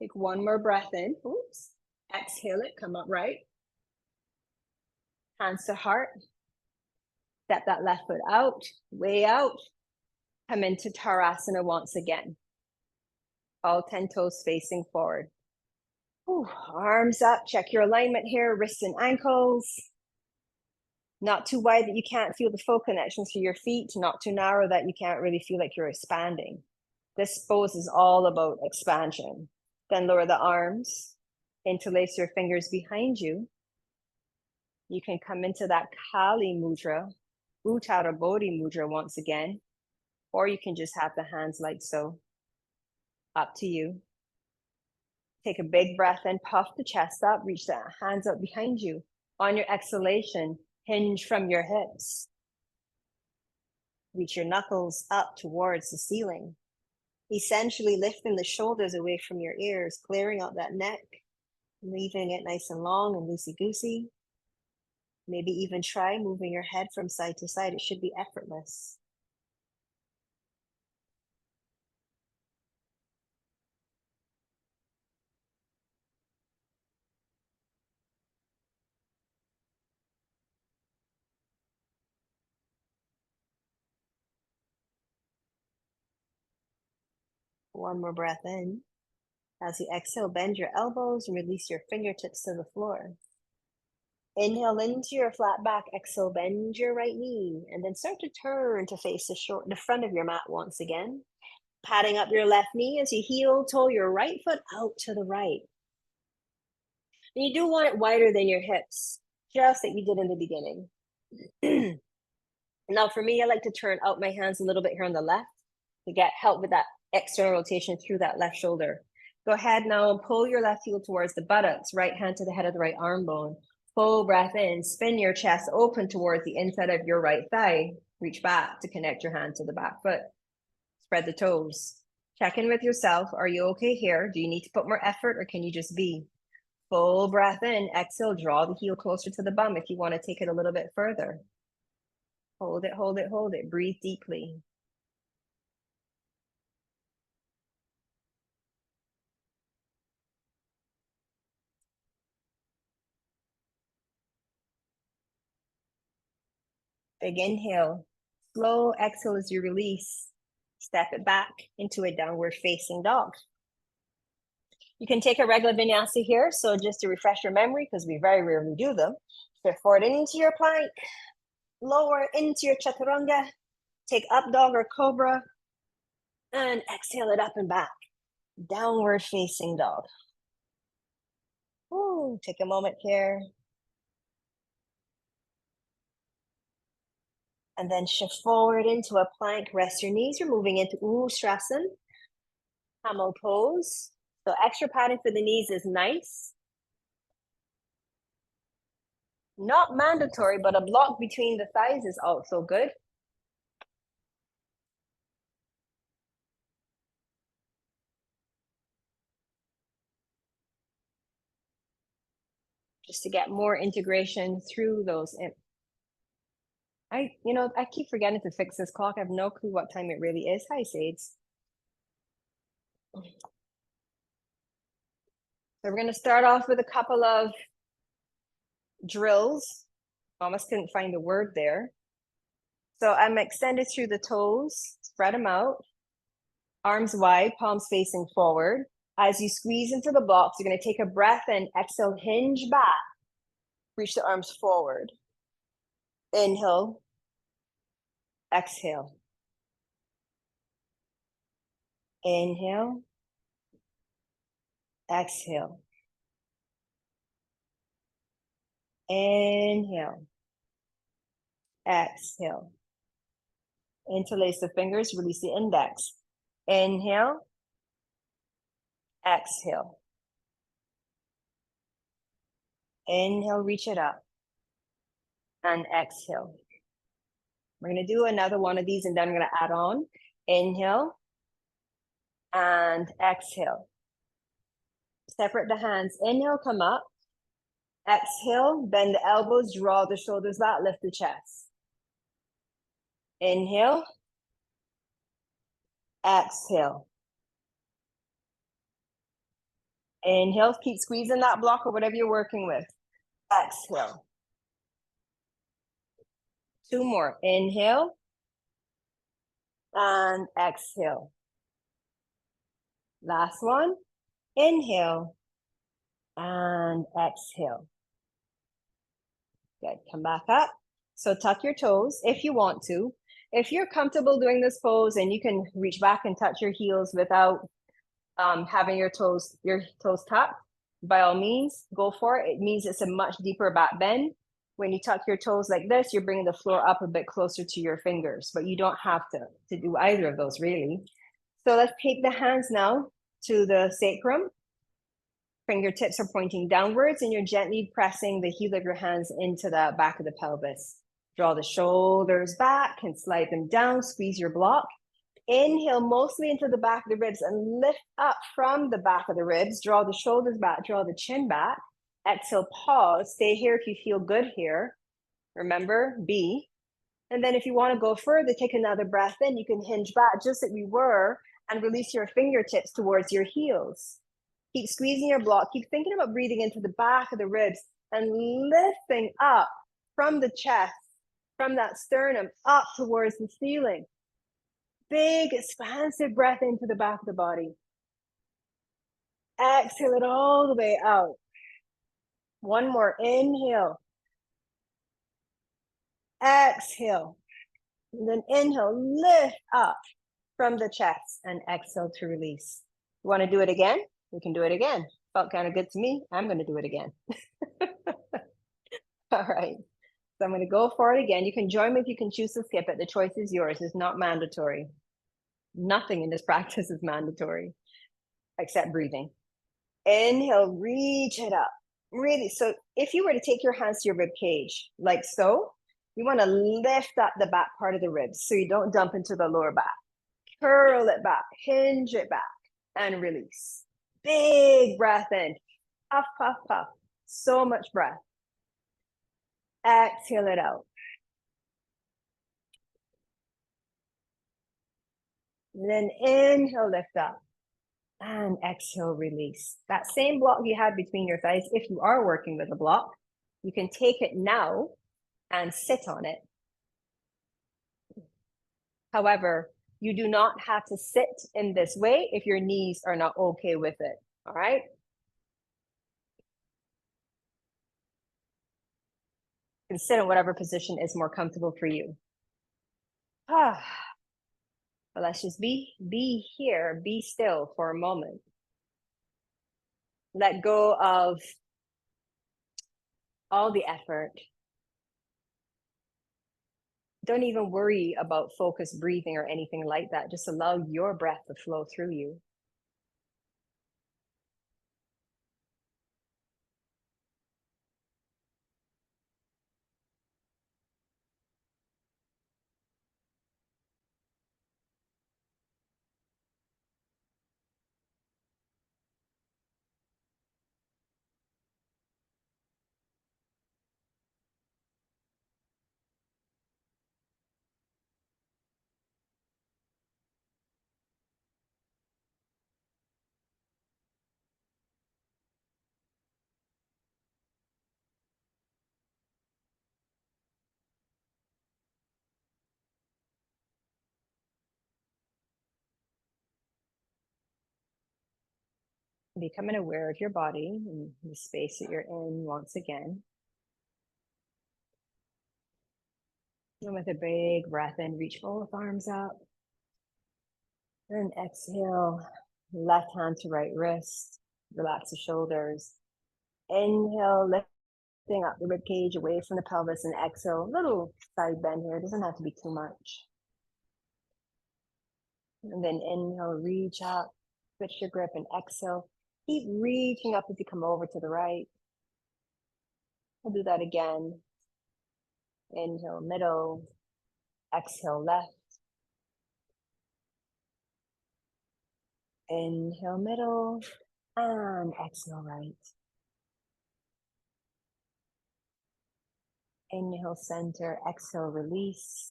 Take one more breath in. Oops. Exhale it, come up right. Hands to heart. Step that left foot out, way out. Come into Tadasana once again. All 10 toes facing forward. Ooh, arms up, check your alignment here, wrists and ankles. Not too wide that you can't feel the full connection to your feet, not too narrow that you can't really feel like you're expanding. This pose is all about expansion. Then lower the arms, interlace your fingers behind you. You can come into that Kali mudra, Uttara Bodhi mudra once again, or you can just have the hands like so. Up to you. Take a big breath in, puff the chest up, reach the hands up behind you. On your exhalation, hinge from your hips. Reach your knuckles up towards the ceiling. Essentially lifting the shoulders away from your ears, clearing out that neck, leaving it nice and long and loosey-goosey. Maybe even try moving your head from side to side. It should be effortless. One more breath in. As you exhale, bend your elbows and release your fingertips to the floor. Inhale into your flat back, exhale, bend your right knee, and then start to turn to face the front of your mat once again. Patting up your left knee as you heel toe your right foot out to the right. And you do want it wider than your hips, just like you did in the beginning. Now for me, I like to turn out my hands a little bit here on the left to get help with that external rotation through that left shoulder. Go ahead now and pull your left heel towards the buttocks, right hand to the head of the right arm bone. Full breath in, spin your chest open towards the inside of your right thigh. Reach back to connect your hand to the back foot. Spread the toes. Check in with yourself. Are you okay here? Do you need to put more effort or can you just be? Full breath in, exhale, draw the heel closer to the bum if you want to take it a little bit further. Hold it, hold it, hold it. Breathe deeply. Big inhale. Slow exhale as you release. Step it back into a downward facing dog. You can take a regular vinyasa here. So just to refresh your memory, because we very rarely do them, step forward into your plank, lower into your chaturanga, take up dog or cobra, and exhale it up and back. Downward facing dog. Ooh, take a moment here. And then shift forward into a plank. Rest your knees. You're moving into Ustrasana, camel pose. So extra padding for the knees is nice. Not mandatory, but a block between the thighs is also good. Just to get more integration through those. I keep forgetting to fix this clock. I have no clue what time it really is. Hi, Sades. So we're going to start off with a couple of drills. Almost couldn't find the word there. So I'm extended through the toes, spread them out, arms wide, palms facing forward. As you squeeze into the blocks, you're going to take a breath and exhale, hinge back, reach the arms forward. Inhale, exhale. Inhale, exhale. Inhale. Exhale. Interlace the fingers, release the index. Inhale. Exhale. Inhale, reach it up. And exhale. We're going to do another one of these and then I'm going to add on. Inhale. And exhale. Separate the hands. Inhale, come up. Exhale, bend the elbows, draw the shoulders back, lift the chest. Inhale. Exhale. Inhale, keep squeezing that block or whatever you're working with. Exhale. 2 more. Inhale. And exhale. Last one. Inhale. And exhale. Good. Come back up. So tuck your toes if you want to. If you're comfortable doing this pose and you can reach back and touch your heels without having your toes tucked, by all means, go for it. It means it's a much deeper back bend. When you tuck your toes like this, you're bringing the floor up a bit closer to your fingers, but you don't have to do either of those really. So let's take the hands now to the sacrum. Fingertips are pointing downwards and you're gently pressing the heel of your hands into the back of the pelvis. Draw the shoulders back and slide them down, squeeze your block. Inhale mostly into the back of the ribs and lift up from the back of the ribs. Draw the shoulders back, draw the chin back. Exhale, pause, stay here if you feel good here. Remember, B. And then if you want to go further, take another breath in. You can hinge back just like we were and release your fingertips towards your heels. Keep squeezing your block. Keep thinking about breathing into the back of the ribs and lifting up from the chest, from that sternum, up towards the ceiling. Big, expansive breath into the back of the body. Exhale it all the way out. One more. Inhale. Exhale. And then inhale, lift up from the chest and exhale to release. You want to do it again? We can do it again. Felt kind of good to me. I'm going to do it again. All right. So I'm going to go for it again. You can join me if you can choose to skip it. The choice is yours. It's not mandatory. Nothing in this practice is mandatory except breathing. Inhale, reach it up. Really. So if you were to take your hands to your rib cage, like so, you want to lift up the back part of the ribs so you don't dump into the lower back. Curl it back, hinge it back, and release. Big breath in. Puff, puff, puff. So much breath. Exhale it out. And then inhale, lift up. And exhale, release. That same block you had between your thighs, if you are working with a block, you can take it now and sit on it. However, you do not have to sit in this way if your knees are not okay with it. All right. You can sit in whatever position is more comfortable for you. But let's just be here, be still for a moment. Let go of all the effort. Don't even worry about focused breathing or anything like that. Just allow your breath to flow through you. Becoming aware of your body and the space that you're in once again. And with a big breath in, reach both arms up. And exhale, left hand to right wrist. Relax the shoulders. Inhale, lift Bring up the rib cage away from the pelvis and exhale. Little side bend here. It doesn't have to be too much. And then inhale, reach up, switch your grip and exhale. Keep reaching up as you come over to the right. We'll do that again. Inhale, middle. Exhale, left. Inhale, middle. And exhale, right. Inhale, center. Exhale, release.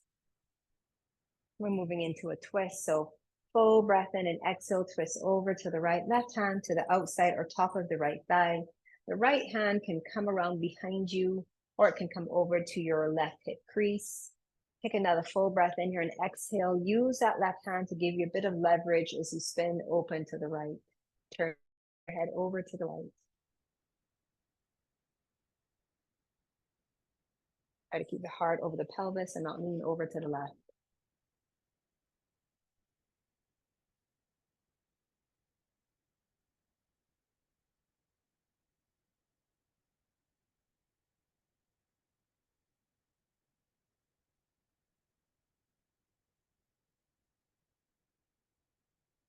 We're moving into a twist. So full breath in and exhale, twist over to the right. Left hand to the outside or top of the right thigh. The right hand can come around behind you, or it can come over to your left hip crease. Take another full breath in here and exhale. Use that left hand to give you a bit of leverage as you spin open to the right. Turn your head over to the right. Try to keep the heart over the pelvis and not lean over to the left.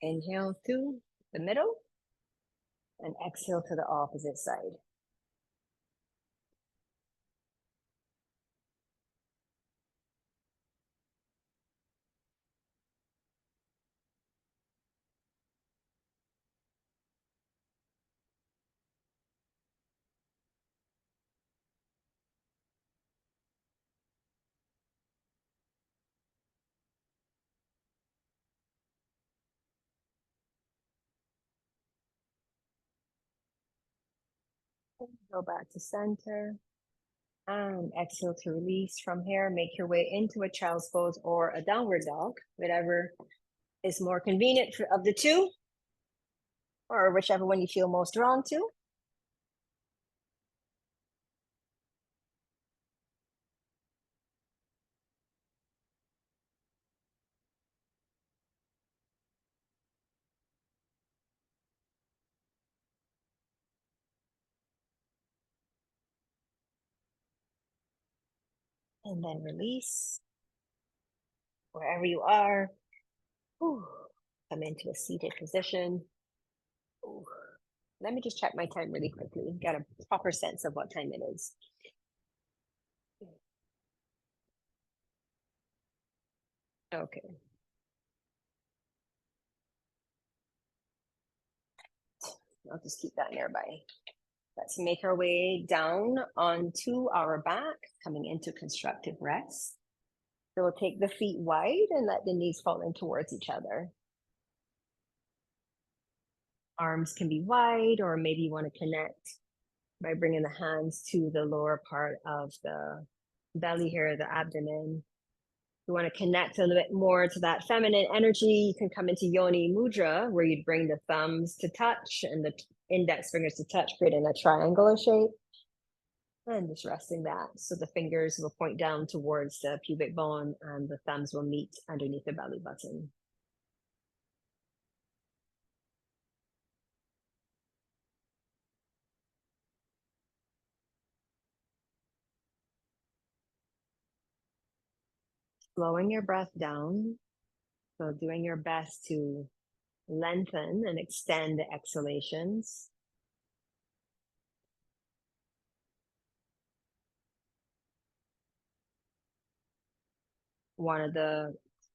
Inhale to the middle and exhale to the opposite side. Go back to center and exhale to release. From here, make your way into a child's pose or a downward dog, whatever is more convenient of the two, or whichever one you feel most drawn to. And then release wherever you are. Whew. Come into a seated position. Ooh. Let me just check my time really quickly. Get a proper sense of what time it is. Okay. I'll just keep that nearby. Let's make our way down onto our back, coming into constructive rest. So we'll take the feet wide and let the knees fall in towards each other. Arms can be wide, or maybe you want to connect by bringing the hands to the lower part of the belly here, the abdomen. You want to connect a little bit more to that feminine energy. You can come into Yoni Mudra, where you'd bring the thumbs to touch and the index fingers to touch, creating a triangular shape. And just resting that. So the fingers will point down towards the pubic bone and the thumbs will meet underneath the belly button. Slowing your breath down. So doing your best to lengthen and extend the exhalations. One of the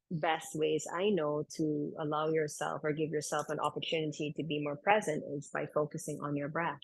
best ways I know to allow yourself or give yourself an opportunity to be more present is by focusing on your breath.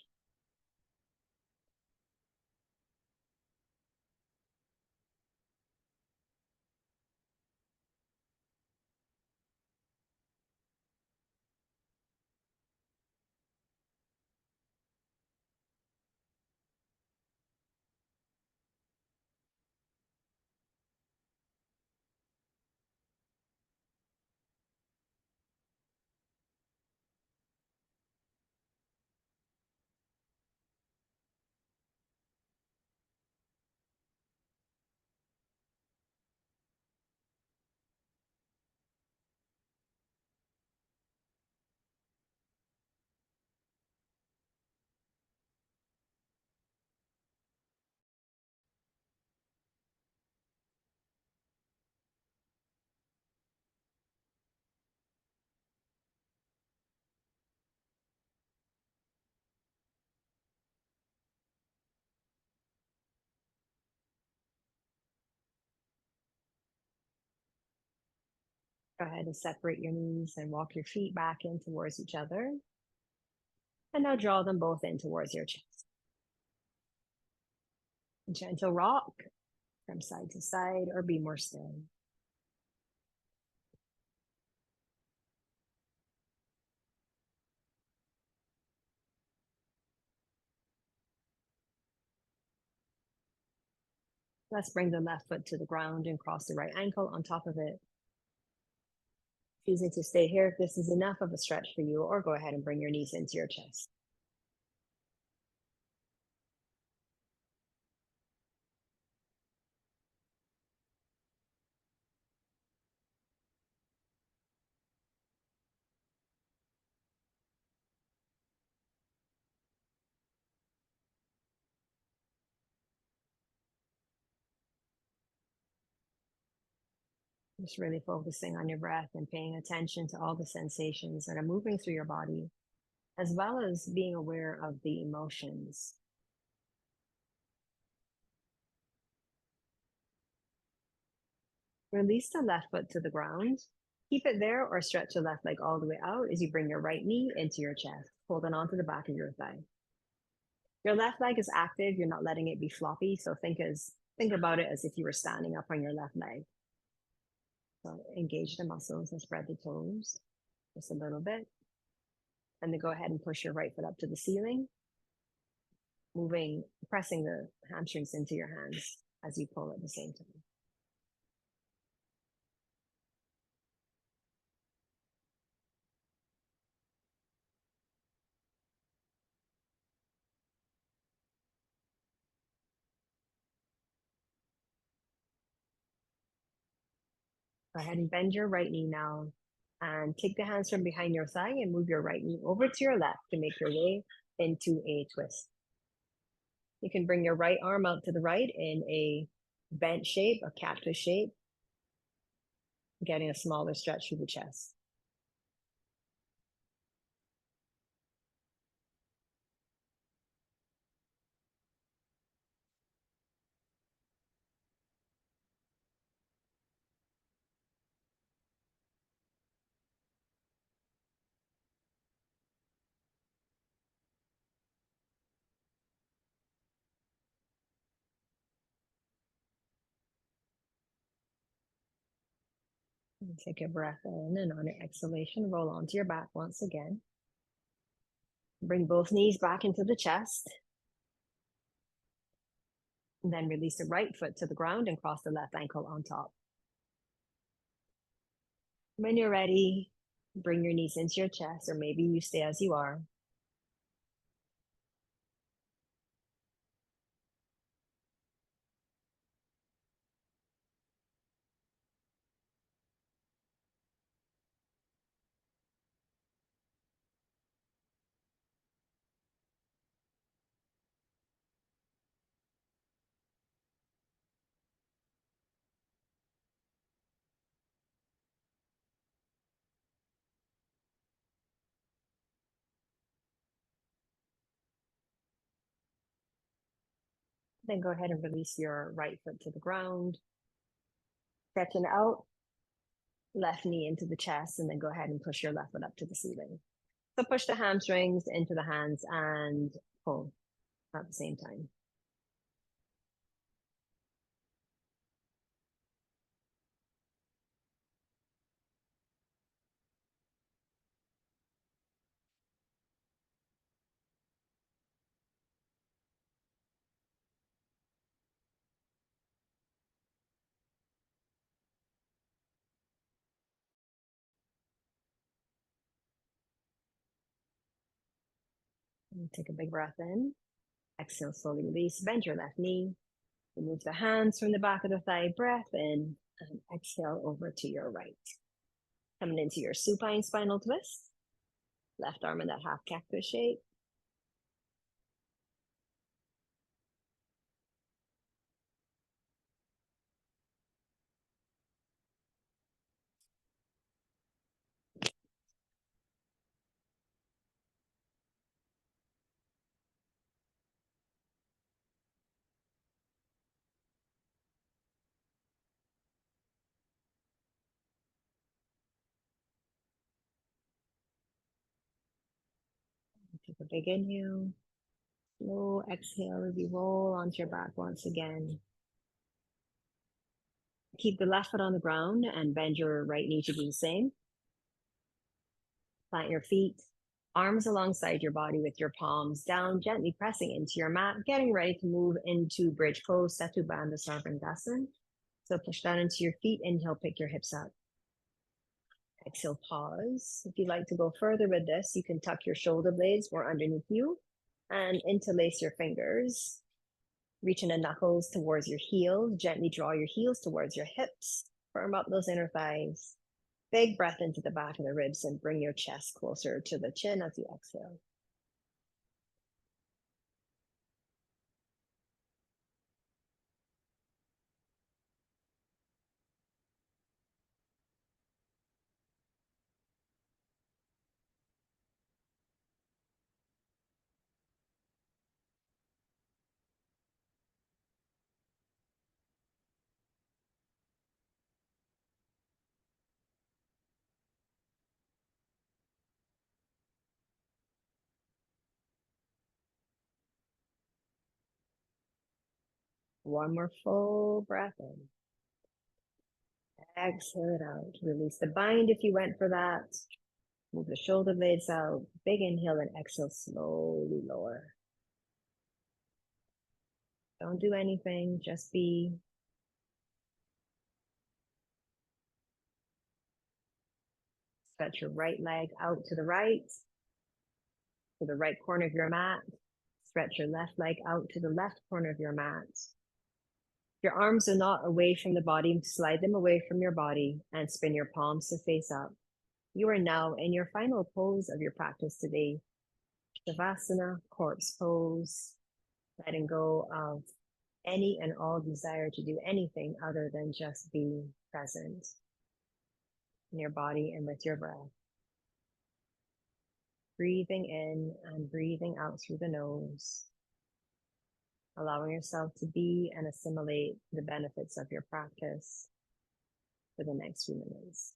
Go ahead and separate your knees and walk your feet back in towards each other. And now draw them both in towards your chest. Gentle rock from side to side or be more still. Let's bring the left foot to the ground and cross the right ankle on top of it. Choosing to stay here if this is enough of a stretch for you, or go ahead and bring your knees into your chest. Just really focusing on your breath and paying attention to all the sensations that are moving through your body, as well as being aware of the emotions. Release the left foot to the ground. Keep it there or stretch the left leg all the way out as you bring your right knee into your chest, holding onto the back of your thigh. Your left leg is active. You're not letting it be floppy. So think about it as if you were standing up on your left leg. So engage the muscles and spread the toes just a little bit. And then go ahead and push your right foot up to the ceiling, pressing the hamstrings into your hands as you pull at the same time. Go ahead and bend your right knee now and take the hands from behind your thigh and move your right knee over to your left to make your way into a twist. You can bring your right arm out to the right in a bent shape, a cactus shape, getting a smaller stretch through the chest. And take a breath in, and on your exhalation, roll onto your back once again. Bring both knees back into the chest. And then release the right foot to the ground and cross the left ankle on top. When you're ready, bring your knees into your chest, or maybe you stay as you are. Then go ahead and release your right foot to the ground. Stretching out, left knee into the chest, and then go ahead and push your left foot up to the ceiling. So push the hamstrings into the hands and pull at the same time. And take a big breath in. Exhale, slowly release. Bend your left knee. Remove the hands from the back of the thigh. Breath in and exhale over to your right. Coming into your supine spinal twist. Left arm in that half cactus shape. Big inhale. Slow exhale as you roll onto your back once again. Keep the left foot on the ground and bend your right knee to do the same. Plant your feet, arms alongside your body with your palms down, gently pressing into your mat, getting ready to move into bridge pose, Setu Bandha Sarvangasana. So push down into your feet, inhale, pick your hips up. Exhale, pause. If you'd like to go further with this, you can tuck your shoulder blades more underneath you and interlace your fingers. Reaching the knuckles towards your heels. Gently draw your heels towards your hips. Firm up those inner thighs. Big breath into the back of the ribs and bring your chest closer to the chin as you exhale. One more full breath in. Exhale it out. Release the bind if you went for that. Move the shoulder blades out. Big inhale and exhale, slowly lower. Don't do anything, just be. Stretch your right leg out to the right corner of your mat. Stretch your left leg out to the left corner of your mat. Your arms are not away from the body, slide them away from your body and spin your palms to face up. You are now in your final pose of your practice today. Savasana, corpse pose, letting go of any and all desire to do anything other than just be present in your body and with your breath. Breathing in and breathing out through the nose, allowing yourself to be and assimilate the benefits of your practice for the next few minutes.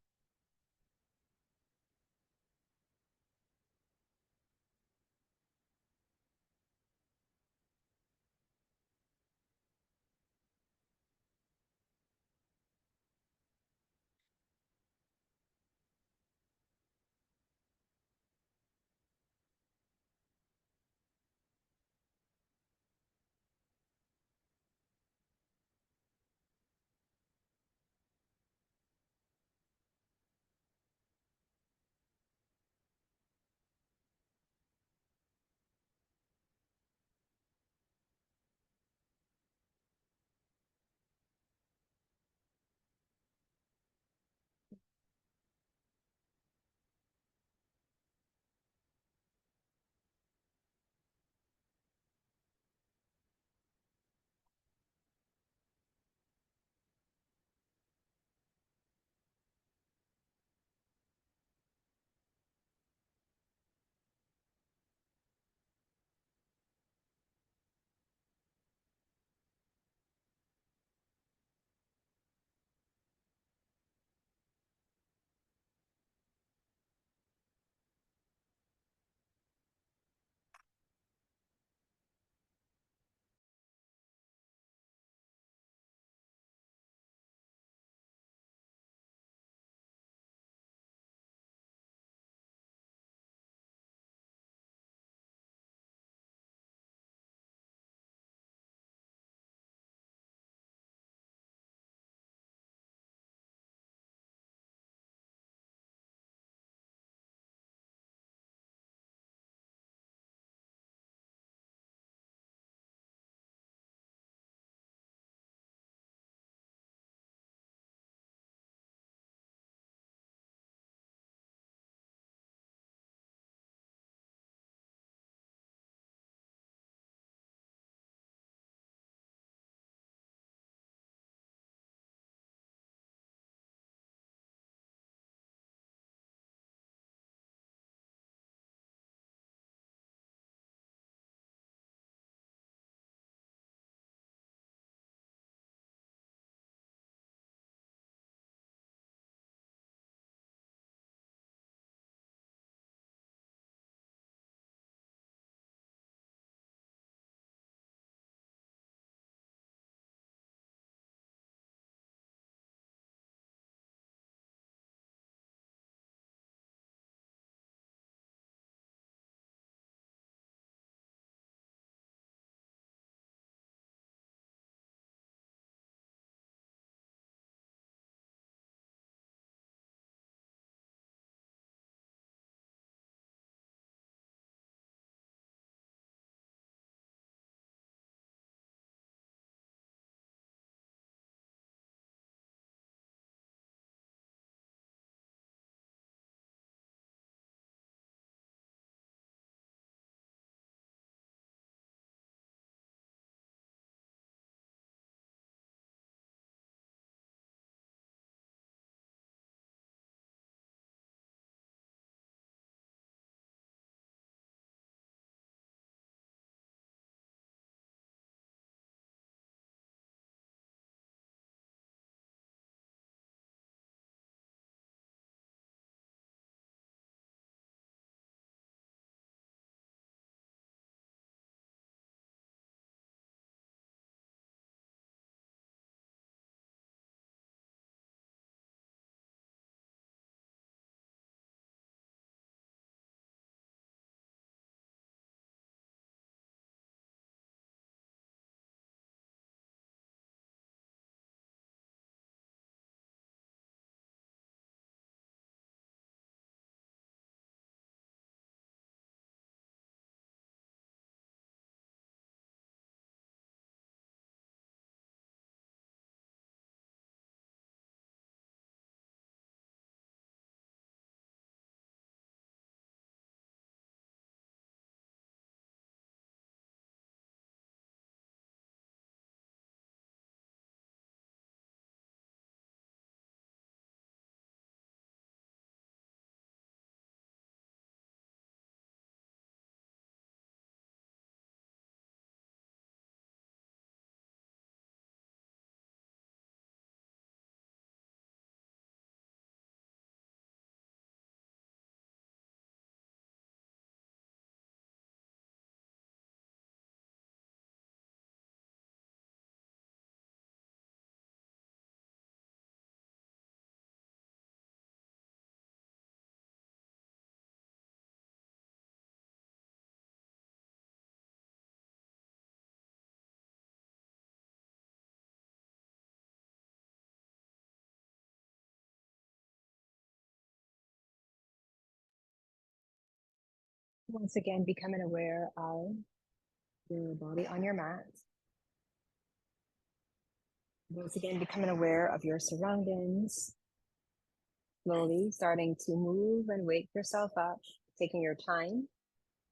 Once again, becoming aware of your body on your mat. Once again, becoming aware of your surroundings. Slowly starting to move and wake yourself up, taking your time,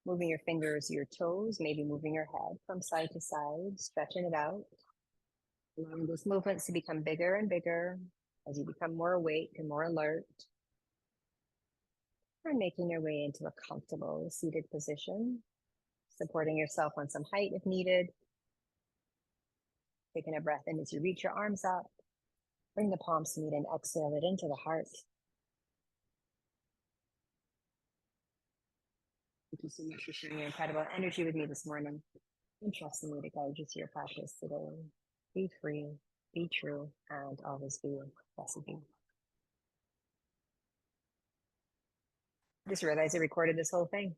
moving your fingers, your toes, maybe moving your head from side to side, stretching it out. Allowing those movements to become bigger and bigger as you become more awake and more alert. And making your way into a comfortable seated position, supporting yourself on some height if needed. Taking a breath in as you reach your arms up. Bring the palms to meet and exhale it into the heart. Thank you so much for sharing your incredible energy with me this morning and trusting me to guide you to your practice today. Be free, be true, and always be blessed be. I just realized I recorded this whole thing.